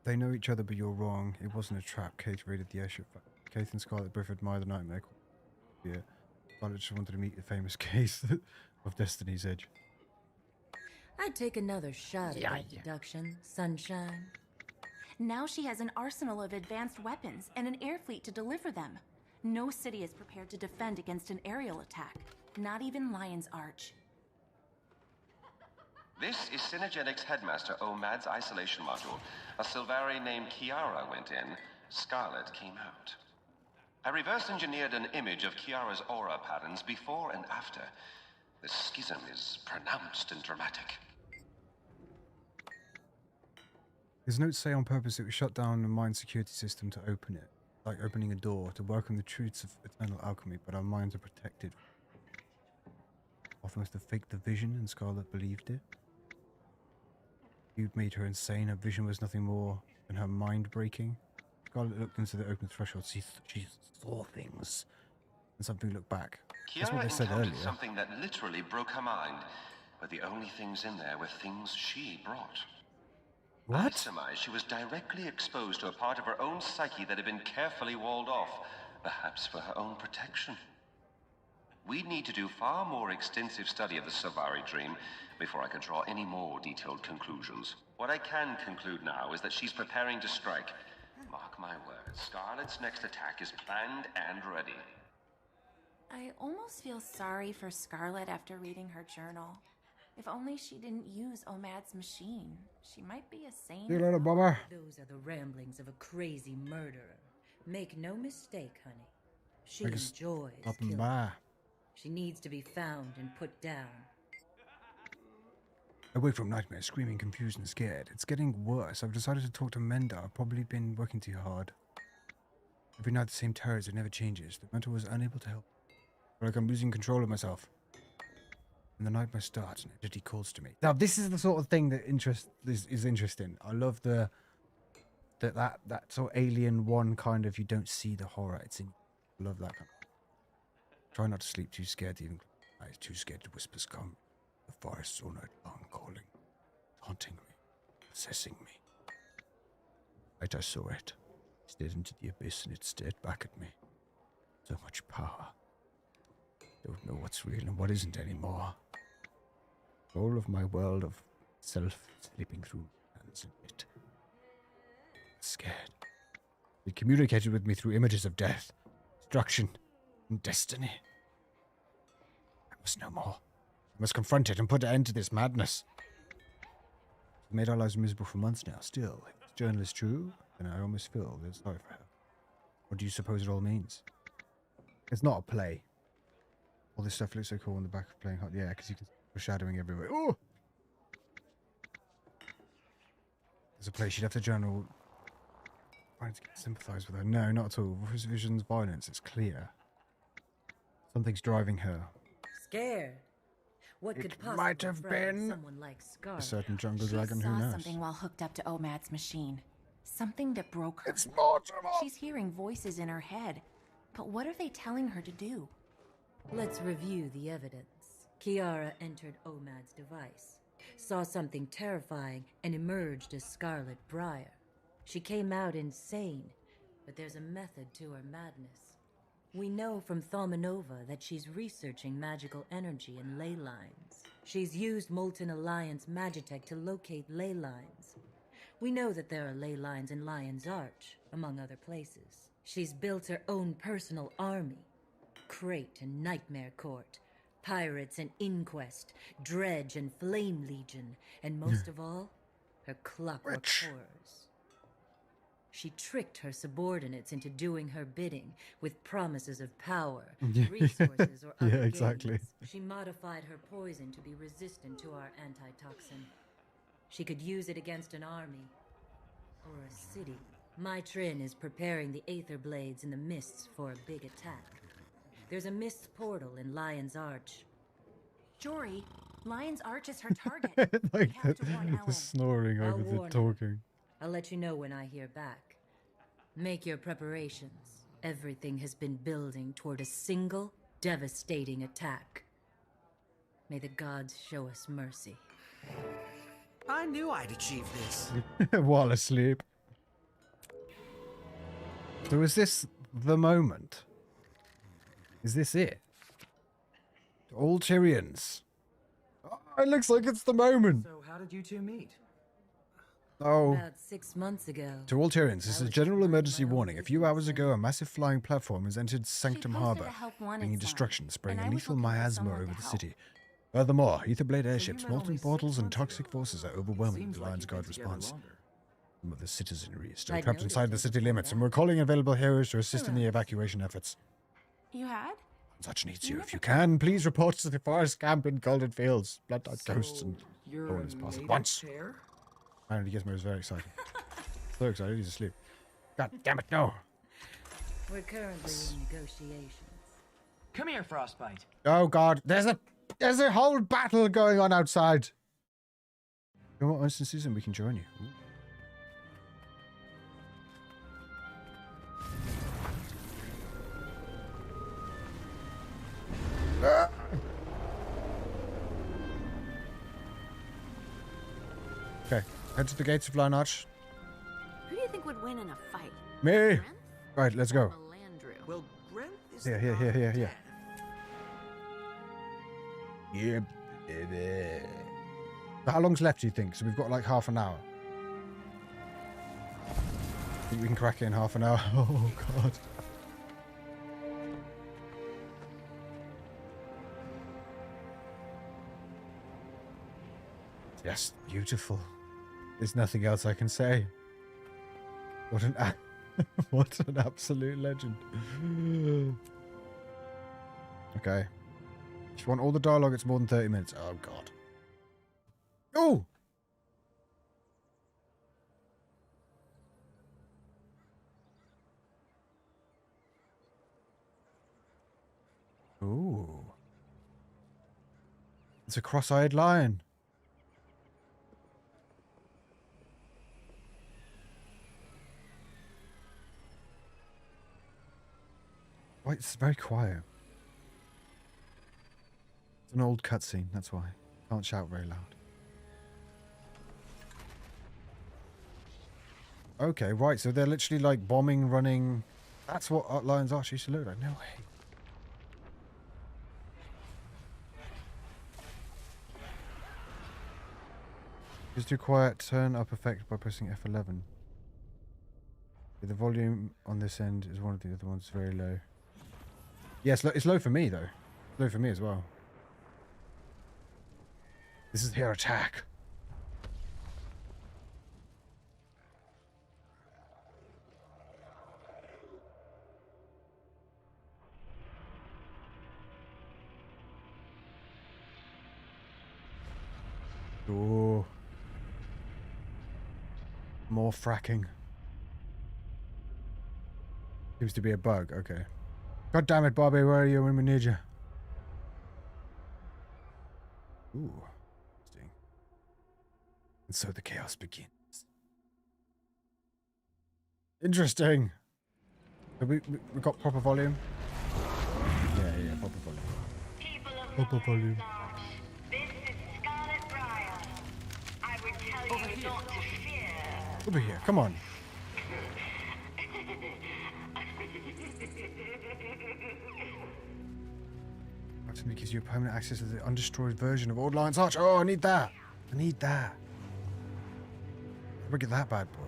They know each other, but you're wrong. It wasn't a trap. Kate raided the airship. Kate and Scarlet both admire the Nightmare. Yeah. Scarlet just wanted to meet the famous case of Destiny's Edge. I'd take another shot at that deduction, Sunshine. Now she has an arsenal of advanced weapons and an air fleet to deliver them. No city is prepared to defend against an aerial attack, not even Lion's Arch. This is Synergetics Headmaster Omad's isolation module. A Silvari named Kiara went in. Scarlet came out. I reverse engineered an image of Kiara's aura patterns before and after. The schism is pronounced and dramatic. His notes say on purpose it was shut down the mind security system to open it. Like opening a door to welcome the truths of eternal alchemy, but our minds are protected. Often must have faked the vision and Scarlet believed it. You'd made her insane. Her vision was nothing more than her mind breaking. Scarlet looked into the open threshold. She saw things. And something looked back. That's what Kiara they said encountered earlier. something that literally broke her mind, but the only things in there were things she brought. I What? surmise she was directly exposed to a part of her own psyche that had been carefully walled off, perhaps for her own protection. We'd need to do far more extensive study of the Silvari dream before I could draw any more detailed conclusions. What I can conclude now is that she's preparing to strike. Mark my words, Scarlet's next attack is planned and ready. I almost feel sorry for Scarlet after reading her journal. If only she didn't use Omad's machine, she might be a saint. See you later, Bubba. Those are the ramblings of a crazy murderer. Make no mistake, honey. She I guess enjoys up and killing. by. She needs to be found and put down. Awake from nightmares, screaming, confused and scared. It's getting worse. I've decided to talk to Menda. I've probably been working too hard. Every night the same terrors, it never changes. The mentor was unable to help. I feel like I'm losing control of myself. And the nightmare starts, an entity calls to me. Now, this is the sort of thing that is interesting. I love that sort of Alien 1 kind of, you don't see the horror. It's in. I love that kind of. Try not to sleep, too scared to even. I was too scared to whispers come. The forest all night long calling, haunting me, possessing me. Right, I saw it. It stared into the abyss and it stared back at me. So much power. Don't know what's real and what isn't anymore. All of my world of self slipping through my hands and it. Scared. It communicated with me through images of death, destruction, and destiny. I must know more. I must confront it and put an end to this madness. We've made our lives miserable for months now. Still, if this journal is true, then I almost feel a little sorry for her. What do you suppose it all means? It's not a play. All this stuff looks so cool on the back of playing hot. Yeah, because you can see foreshadowing everywhere. Oh! There's a place. She'd have to journal Trying to sympathize with her. No, not at all. His vision's violence. It's clear. Something's driving her. Scared. What It could possibly might have frighten been someone like Scarlet? A certain jungle She dragon. Who saw knows? something while hooked up to Omad's machine. Something that broke her. It's Mortimer! She's hearing voices in her head. But what are they telling her to do? Let's review the evidence. Kiara entered Omad's device, saw something terrifying, and emerged as Scarlet Briar. She came out insane, but there's a method to her madness. We know from Thaumanova that she's researching magical energy and ley lines. She's used Molten Alliance Magitech to locate ley lines. We know that there are ley lines in Lion's Arch, among other places. She's built her own personal army. Crate and Nightmare Court, Pirates and Inquest, Dredge and Flame Legion, and most of all, her Clockwork Horrors. She tricked her subordinates into doing her bidding with promises of power, resources, or other exactly. gains. She modified her poison to be resistant to our antitoxin. She could use it against an army or a city. My Trin is preparing the Aether Blades in the mists for a big attack. There's a mist portal in Lion's Arch. Jory, Lion's Arch is her target. Like We have to warn the Ellen. snoring I'll over the warn her. talking. I'll let you know when I hear back. Make your preparations. Everything has been building toward a single, devastating attack. May the gods show us mercy. I knew I'd achieve this. While asleep. So is this the moment? Is this it? All Tyrians. Oh, it looks like it's the moment. So how did you two meet? Oh. About 6 months ago. To all Tyrians, this is a general emergency warning. A few hours ago, a massive flying platform has entered Sanctum Harbor, bringing destruction, spraying a lethal miasma over the city. Furthermore, Etherblade airships, molten portals, and toxic forces are overwhelming the Lion's Guard response. Some of the citizenry is still trapped inside the city limits, and we're calling available heroes to assist in the evacuation efforts. You had? Such needs you. If you can, please report to the forest camp in Golden Fields. Blood-eyed ghosts and Roland's pass at once. Apparently Gizmo is very excited. So excited, he's asleep. God damn it, no! We're currently in negotiations. Come here, Frostbite. Oh god, there's a whole battle going on outside! Come on, instances and we can join you. Ooh. Ah! Okay, head to the gates of Lion Arch. Who do you think would win in a fight? Me! Right, let's go. Well, Grenth is Here. Yeah, baby. So how long's left, do you think? So we've got like half an hour. Think we can crack it in half an hour? Oh, God. Yes, beautiful. There's nothing else I can say. What an what an absolute legend. Okay. If you want all the dialogue, it's more than 30 minutes. Oh, God. Oh! Ooh. It's a cross-eyed lion. Wait, it's very quiet. It's an old cutscene, that's why. Can't shout very loud. Okay, right, so they're literally like bombing, running. That's what Lion's Arch used to look like. No way. Just do quiet turn up effect by pressing F11. The volume on this end is one of the other ones very low. Yes, it's low for me though. Low for me as well. This is their attack. Ooh. More fracking. Seems to be a bug. Okay. God damn it, Bobby. Where are you when we need you? Ooh. Interesting. And so the chaos begins. Interesting. So we got proper volume? Yeah, proper volume. Proper volume. This is Scarlet Briar. I would tell you not to fear. Over here, come on. Proximity gives you permanent access to the undestroyed version of Old Lion's Arch. Oh, I need that. I need that. Look at that bad boy.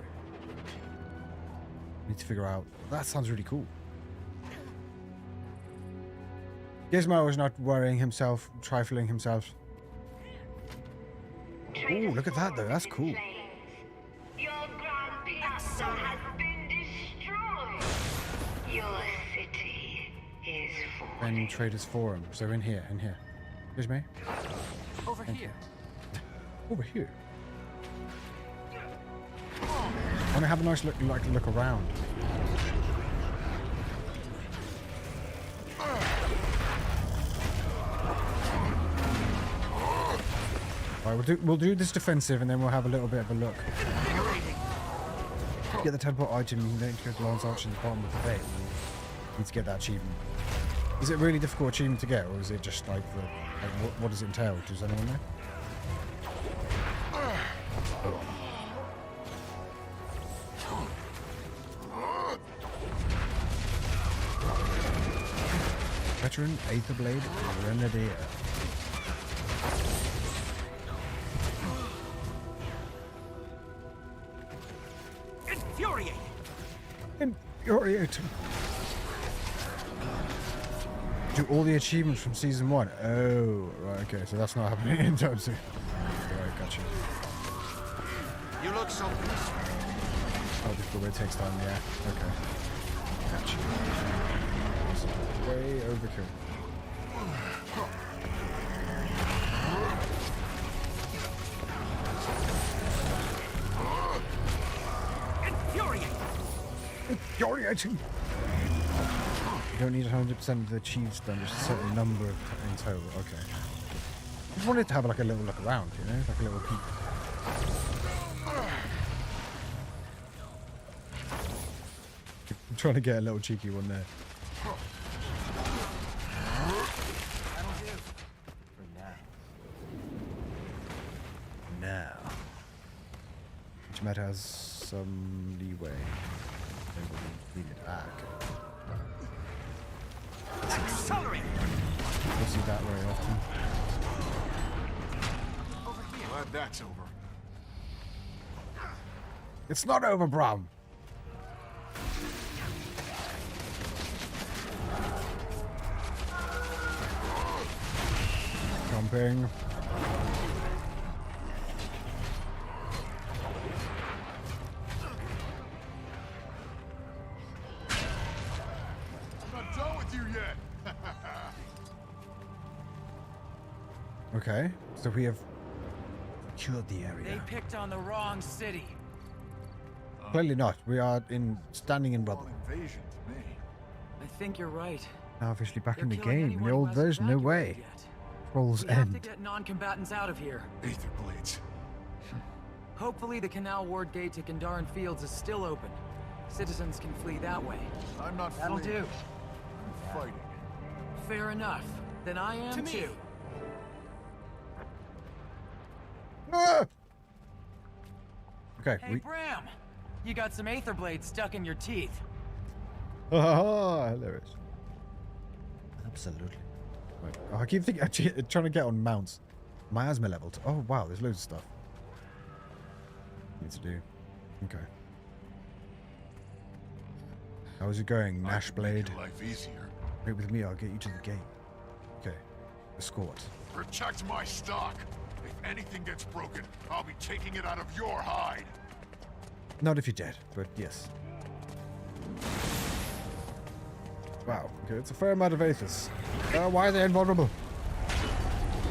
Need to figure out. That sounds really cool. Gizmo is not worrying himself, trifling himself. Ooh, look at that though. That's cool. Your Grand Piazza has been destroyed. Your city is falling. And Traders Forum. So in here, Here's me. Over here. Over here. I want to have a nice look around. Alright, we'll do this defensive and then we'll have a little bit of a look. Get the teleport item, you can then go to Lion's Arch in the bottom of the bay. Need to get that achievement. Is it really difficult achievement to get, or is it just like the what does it entail? Does anyone know? Veteran, Aether Blade, Grenadier. Infuriating. Do all the achievements from season 1. Oh, right, okay, so that's not happening in time soon. Right, gotcha. You look so peaceful. Oh, difficult, it takes time, yeah. Okay. Gotcha. Way overkill. Infuriating! You don't need 100% of the achieves done, just a certain number in total. Okay. I just wanted to have like a little look around, you know? Like a little peek. I'm trying to get a little cheeky one there. That'll do. For now. Now. Which meta has some leeway. Leave it back. Accelerate! Don't see that very often. Glad that's over. It's not over, Brom. Jumping. Okay, so we have secured the area. They picked on the wrong city. Clearly not. We are standing in rubble. Invasion to me. I think you're right. Now officially back in the killing game. anyone The who old hasn't version, no way. evacuated yet. Troll's We have to End. get non-combatants out of here. Aether blades. Hopefully the Canal Ward gate to Kandaran Fields is still open. Citizens can flee that way. I'm not That'll fleeing. do. I'm fighting. Fair enough. Then I am too. Ah! Okay, Hey, Bram! You got some Aether blades stuck in your teeth. Hilarious. Absolutely. Right. Oh, I keep thinking, trying to get on mounts. Miasma leveled. Oh wow, there's loads of stuff. Need to do. Okay. How's it going, Nash Blade? Make your life easier. Wait with me, I'll get you to the gate. Okay. Escort. Protect my stock. If anything gets broken, I'll be taking it out of your hide. Not if you're dead, but yes. Wow, okay, it's a fair amount of Aethers. Why are they invulnerable?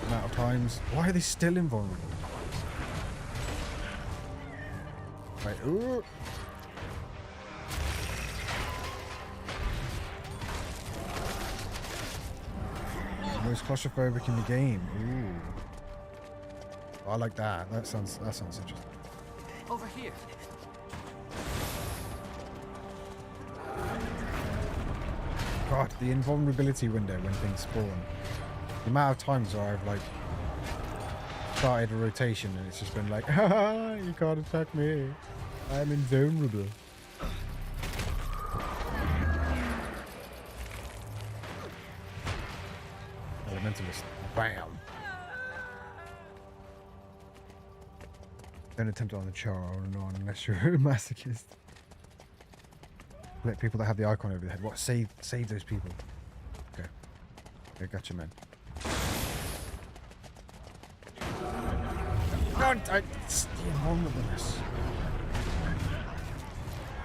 Amount of times. Why are they still invulnerable? Right, ooh. claustrophobic in the game. Ooh. I like that. That sounds interesting. Over here. God, the invulnerability window when things spawn. The amount of times where I've like started a rotation and it's just been like, haha, you can't attack me. I'm invulnerable. Elementalist. Bam. Don't attempt it on the char or no, unless you're a masochist. Let people that have the icon over the head. What? Save those people. Okay. Okay, gotcha, man. God, it's the invulnerableness.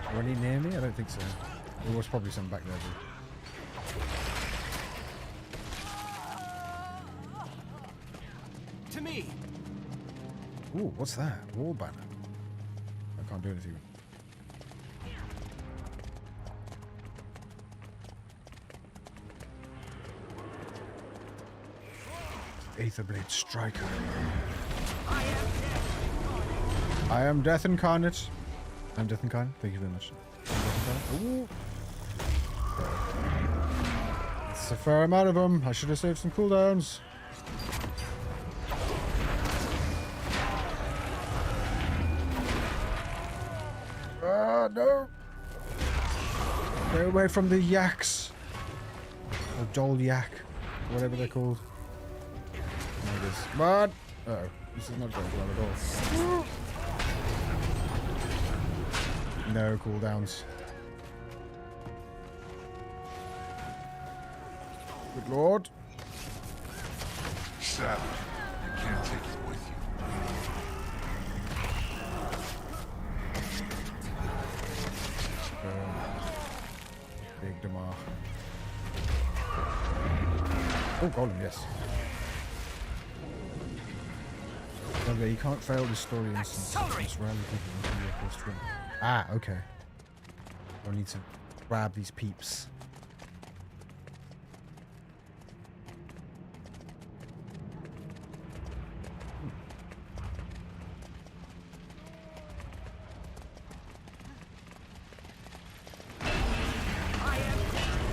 Are any near me? I don't think so. There was probably some back there, To me. Ooh, what's that? Wall banner. I can't do anything. Aetherblade Striker. I am Death Incarnate. I'm Death Incarnate. Thank you very much. Ooh. It's a fair amount of them. I should have saved some cooldowns. Ah, no. Stay away from the yaks. Or Joel Yak. Whatever they're called. Come on! Uh-oh. This is not going well at all. No cooldowns. Good lord. Savage, you can't take it with you. Big Damar. Oh, golem, yes. Okay, you can't fail the story instance. It's rarely people into your first run. Ah, okay. I need to grab these peeps.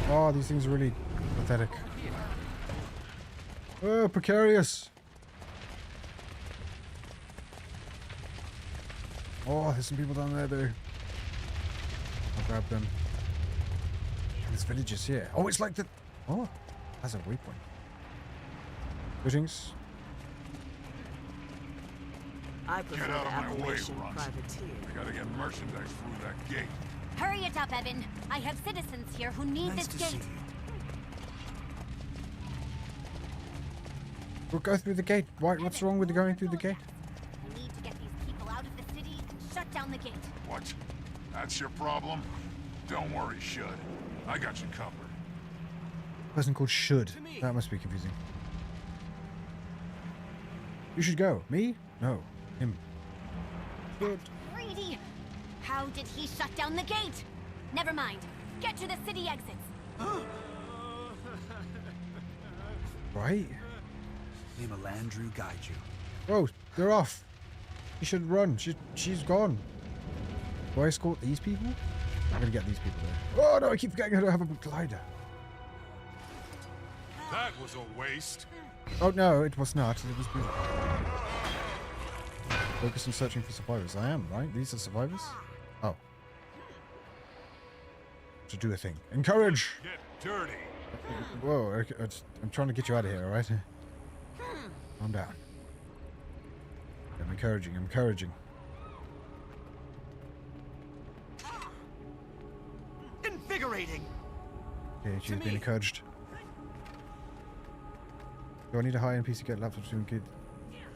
Oh, these things are really pathetic. Oh, precarious. Oh, there's some people down there, though. I'll grab them. This village is here. Oh, it's like the... Oh, that's a waypoint. Greetings. I prefer Get out the of my way, appellation Runt. privateer. I gotta get merchandise through that gate. Hurry it up, Evan. I have citizens here who need Nice this to see gate. you. We'll go through the gate. What's wrong with going through the gate? We need to get these people out of the city and shut down the gate. What? That's your problem? Don't worry, Should. I got you covered. Person called Should. That must be confusing. You should go. Me? No. Him. Should. Greedy! How did he shut down the gate? Never mind. Get to the city exits. Right? May Melandru guide you. Whoa, they're off. You should run. She's gone. Do I escort these people? I'm gonna get these people there. Oh no, I keep forgetting I don't have a glider. That was a waste. Oh no, it was not. It was good. Focus on searching for survivors. I am, right? These are survivors? Oh. To do a thing. Encourage! Get dirty. Whoa, okay, I'm trying to get you out of here, alright? Calm down. I'm encouraging, I'm encouraging. Invigorating. Okay, she's been encouraged. Do I need a high NPC to get laptops to get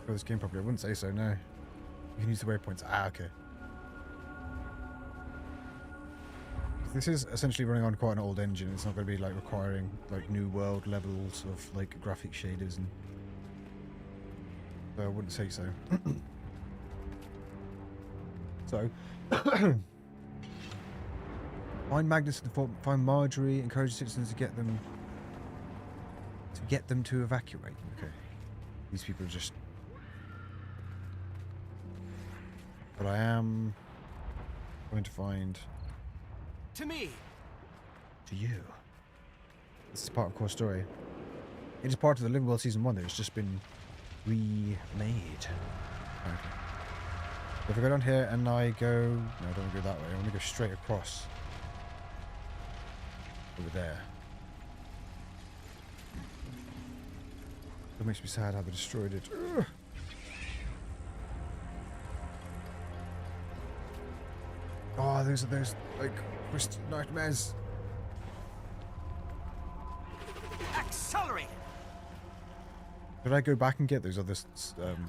for this game properly? I wouldn't say so, no. You can use the waypoints. Ah, okay. This is essentially running on quite an old engine. It's not going to be like requiring like new world levels of like graphic shaders and so I wouldn't say so. So find Magnus at the fort, find Marjorie, encourage citizens to get them To get them to evacuate. Okay. These people are just... But I am going to find... To me! To you. This is part of core story. It is part of the Living World Season 1 that has just been remade. Okay. If I go down here and I go... No, I don't want to go that way. I want to go straight across. Over there. It makes me sad how they destroyed it. Ugh. Oh, those are those, like, worst nightmares. Accelerate! Should I go back and get those other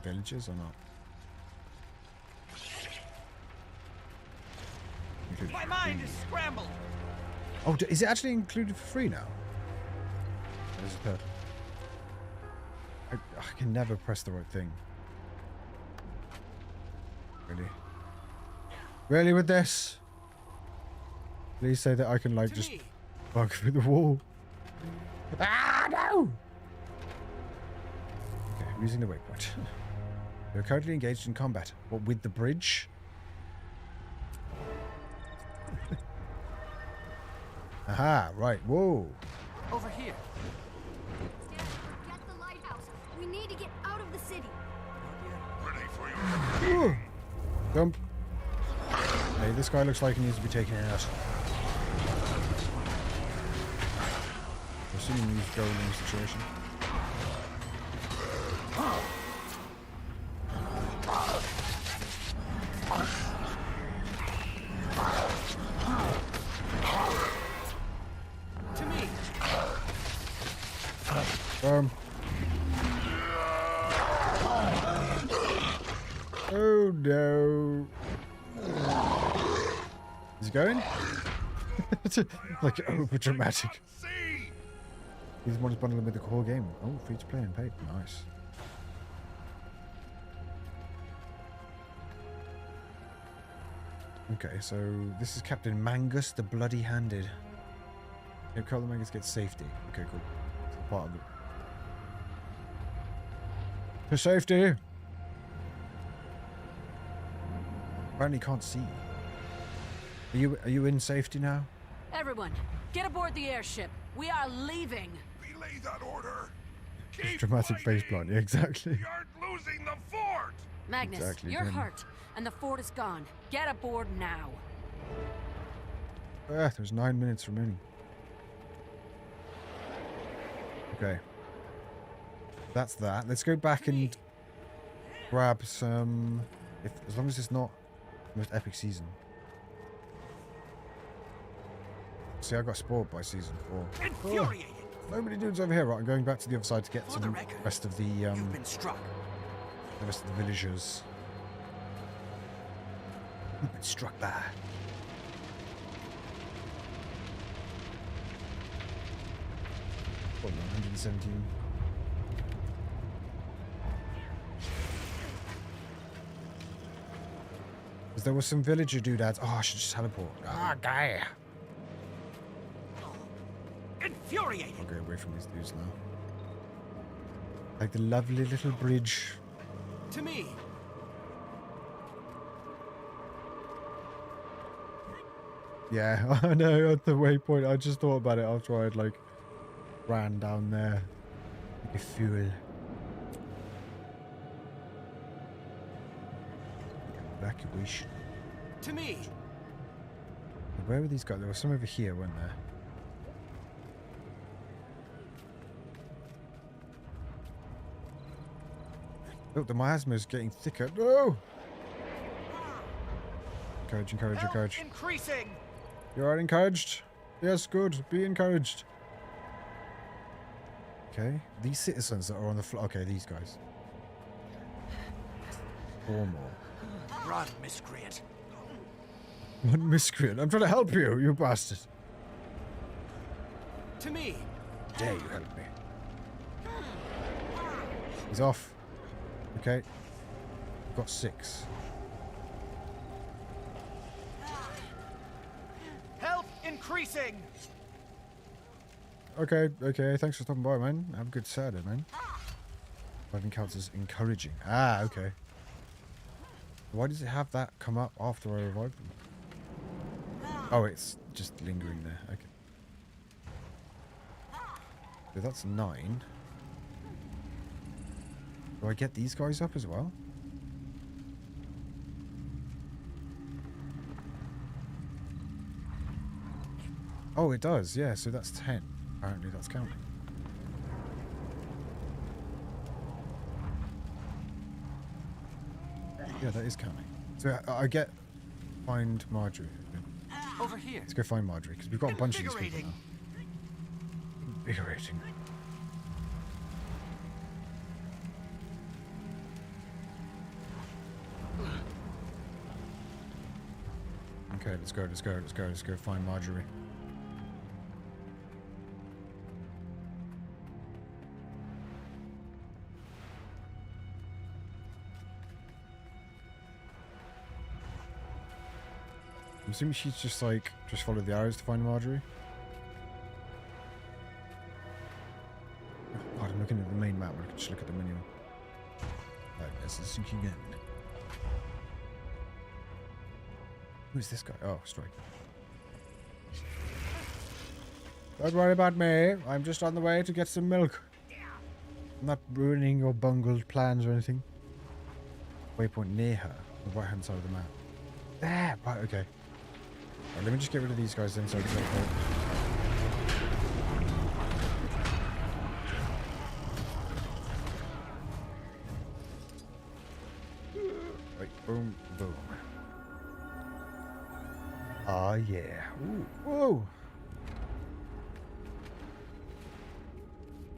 villages or not? My mind is scrambled! Oh, is it actually included for free now? There's a turtle. I can never press the right thing. Really? Really with this? Please say that I can, like, just bug through the wall. Ah, no! Okay, I'm using the waypoint. We're currently engaged in combat. What, with the bridge? Aha, right, whoa. Over here. Get the lighthouse. We need to get out of the city. Ooh. Jump. Hey, this guy looks like he needs to be taken out. I'm assuming he's going in the situation. To me. Oh no. Is he going? Like over dramatic. He's one bundling with the whole game. Oh, free to play and paid. Nice. Okay, so this is Captain Mangus the Bloody Handed. If Captain Mangus gets safety. Okay, cool. It's part of it. For safety. Apparently can't see. Are you in safety now? Everyone, get aboard the airship. We are leaving. Relay that order. Dramatic face plant, yeah, exactly. We aren't losing the fort. Magnus, Exactly, you're Jen. hurt, and the fort is gone. Get aboard now. There's 9 minutes remaining. Okay. That's that. Let's go back and grab some... as long as it's not the most epic season. See, I got spoiled by season 4. Infuriated. Nobody dudes over here, right? I'm going back to the other side to get For to the the record, rest of the You've been struck. the rest of the villagers. You've been struck by. What, 117. Because there were some villager doodads. Oh, I should just teleport. Ah, guy. Infuriated. I'll go away from these dudes now. Like the lovely little bridge. To me. Yeah, I know, at the waypoint. I just thought about it after I'd, like, ran down there. Like a fool. Evacuation. To me. Where were these guys? There were some over here, weren't there? Look, the miasma is getting thicker. No! Encourage, encourage, Health encourage. increasing. You are encouraged. Yes, good. Be encouraged. Okay. These citizens that are on the floor. Okay, these guys. 4 more. Run, miscreant. One miscreant. I'm trying to help you, you bastard. To me. Dare you help me? He's off. Okay. We've got 6. Health increasing. Okay, okay. Thanks for stopping by, man. Have a good Saturday, man. Reviving counts as encouraging. Ah, okay. Why does it have that come up after I revive them? Oh, it's just lingering there. Okay. So that's 9. Do I get these guys up as well? Oh, it does. Yeah, so that's 10. Apparently that's counting. Yeah, that is counting. So I get find Marjorie. Over here. Let's go find Marjorie because we've got a bunch of these people now. Invigorating. Okay, let's go find Marjorie. I'm assuming she's just like, just follow the arrows to find Marjorie. Oh God, I'm looking at the main map, but I can just look at the menu. Right, let's sync again. Who's this guy? Oh, Strike. Don't worry about me. I'm just on the way to get some milk. I'm not ruining your bungled plans or anything. Waypoint near her, on the right hand side of the map. There! Right, okay. Right, let me just get rid of these guys then so I can teleport. Right, boom, boom. Ah, yeah. Ooh, whoa!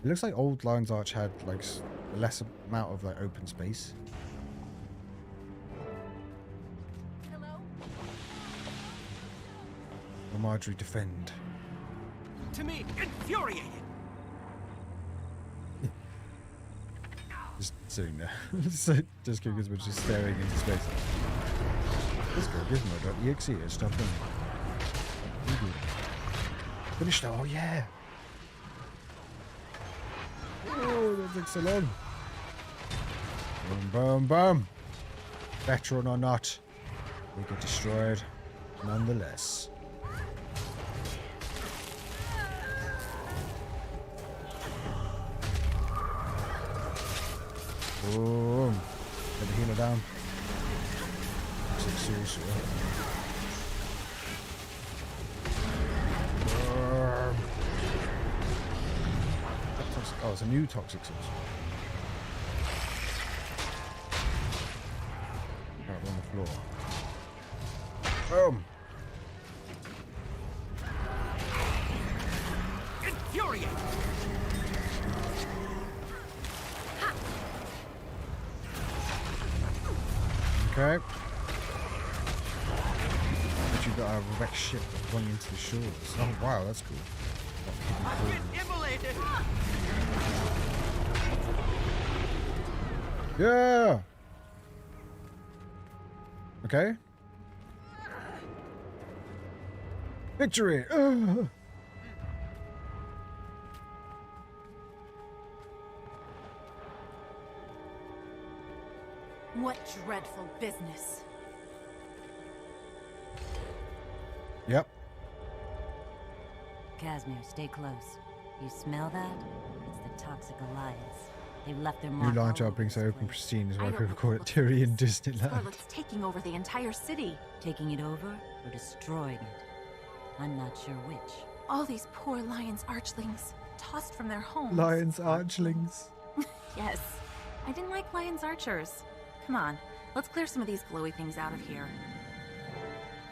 It looks like old Lion's Arch had like a less amount of like open space. Hello? Will Marjorie defend? To me, infuriated. Just sitting there. Just Gizmo just staring into space. Let's go Gizmo.exe is stop running. Finished. Oh yeah. Oh, that takes so long. Boom, boom, boom. Veteran or not, we get destroyed nonetheless. Boom. Get the healer down. Seriously. Oh, it's a new toxic source. Right on the floor. Boom! Infuriate! Okay. But you got a wrecked ship running into the shores. Oh wow, that's cool. Immolated! Yeah. Okay. Victory. What dreadful business. Yep. Casimir, stay close. You smell that? It's the Toxic Alliance. They've left their mark. New launch all out being so over open this place. pristine is I why don't people call it look Tyrion like this. Disneyland. Scarlet's taking over the entire city. Taking it over or destroying it? I'm not sure which. All these poor Lion's Archlings, tossed from their homes. Lion's Archlings. Yes, I didn't like Lion's Archers. Come on, let's clear some of these glowy things out of here.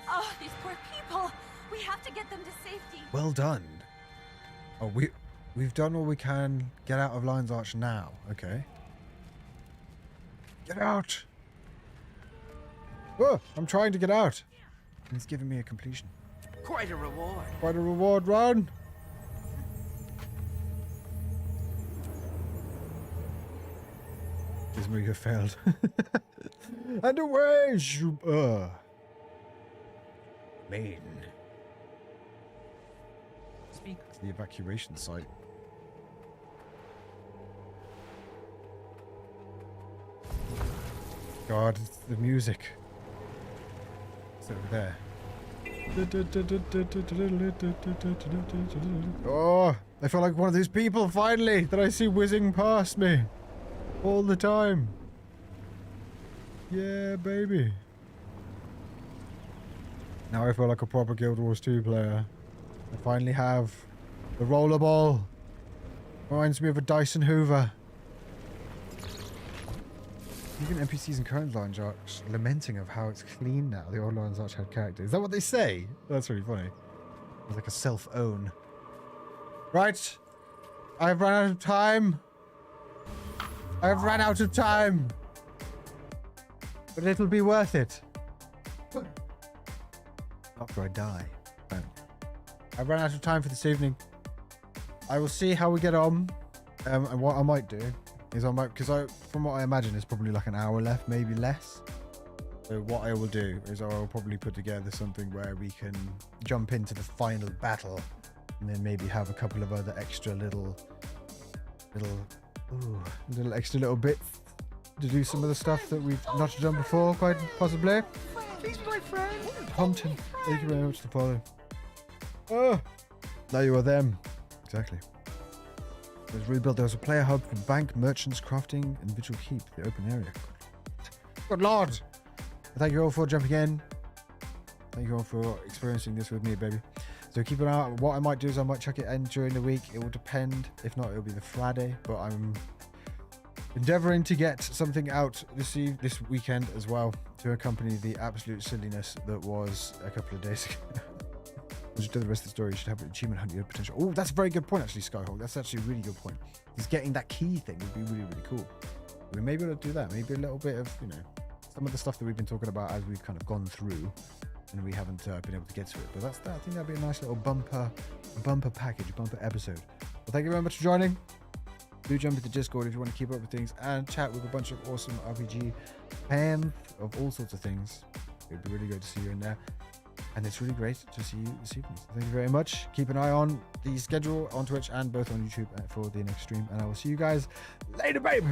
Oh, these poor people! We have to get them to safety. Well done. Oh, we've done all we can. Get out of Lion's Arch now. Okay. Get out. Oh, I'm trying to get out. And it's giving me a completion. Quite a reward. Quite a reward, run. Gizmo, you failed. And away, maiden. It's the evacuation site. God, it's the music. It's over there. Oh, I feel like one of these people finally that I see whizzing past me all the time. Yeah, baby. Now I feel like a proper Guild Wars 2 player. I finally have the rollerball. Reminds me of a Dyson Hoover. Even NPCs in current Lion's Arch lamenting of how it's clean now. The old Lion's Arch had character. Is that what they say? That's really funny. It's like a self-own. Right. I've run out of time. I've run out of time. But it'll be worth it. After I die. Right. I've run out of time for this evening. I will see how we get on. And what I might do is from what I imagine, there's probably like an hour left, maybe less. So what I will do is I will probably put together something where we can jump into the final battle, and then maybe have a couple of other extra little extra little bits to do some of the stuff that we've not done before, quite possibly. Please be my friend. Compton, thank you very much to follow. Oh, now you are them. Exactly. There's rebuilt. There was a player hub for bank, merchants, crafting, and vigil keep. The open area. Good lord. Thank you all for jumping in. Thank you all for experiencing this with me, baby. So keep an eye out. What I might do is I might chuck it in during the week. It will depend. If not, it'll be the Friday. But I'm endeavoring to get something out this weekend as well to accompany the absolute silliness that was a couple of days ago. Once you do the rest of the story, you should have an achievement hunt your potential. Oh, that's a very good point, actually, Skyhawk. That's actually a really good point. Just getting that key thing would be really, really cool. We may be able to do that. Maybe a little bit of, some of the stuff that we've been talking about as we've kind of gone through, and we haven't been able to get to it. But I think that'd be a nice little bumper package, bumper episode. Well, thank you very much for joining. Do jump into Discord if you want to keep up with things and chat with a bunch of awesome RPG fans of all sorts of things. It'd be really great to see you in there. And it's really great to see you this evening. So thank you very much. Keep an eye on the schedule on Twitch and both on YouTube for the next stream. And I will see you guys later, babe.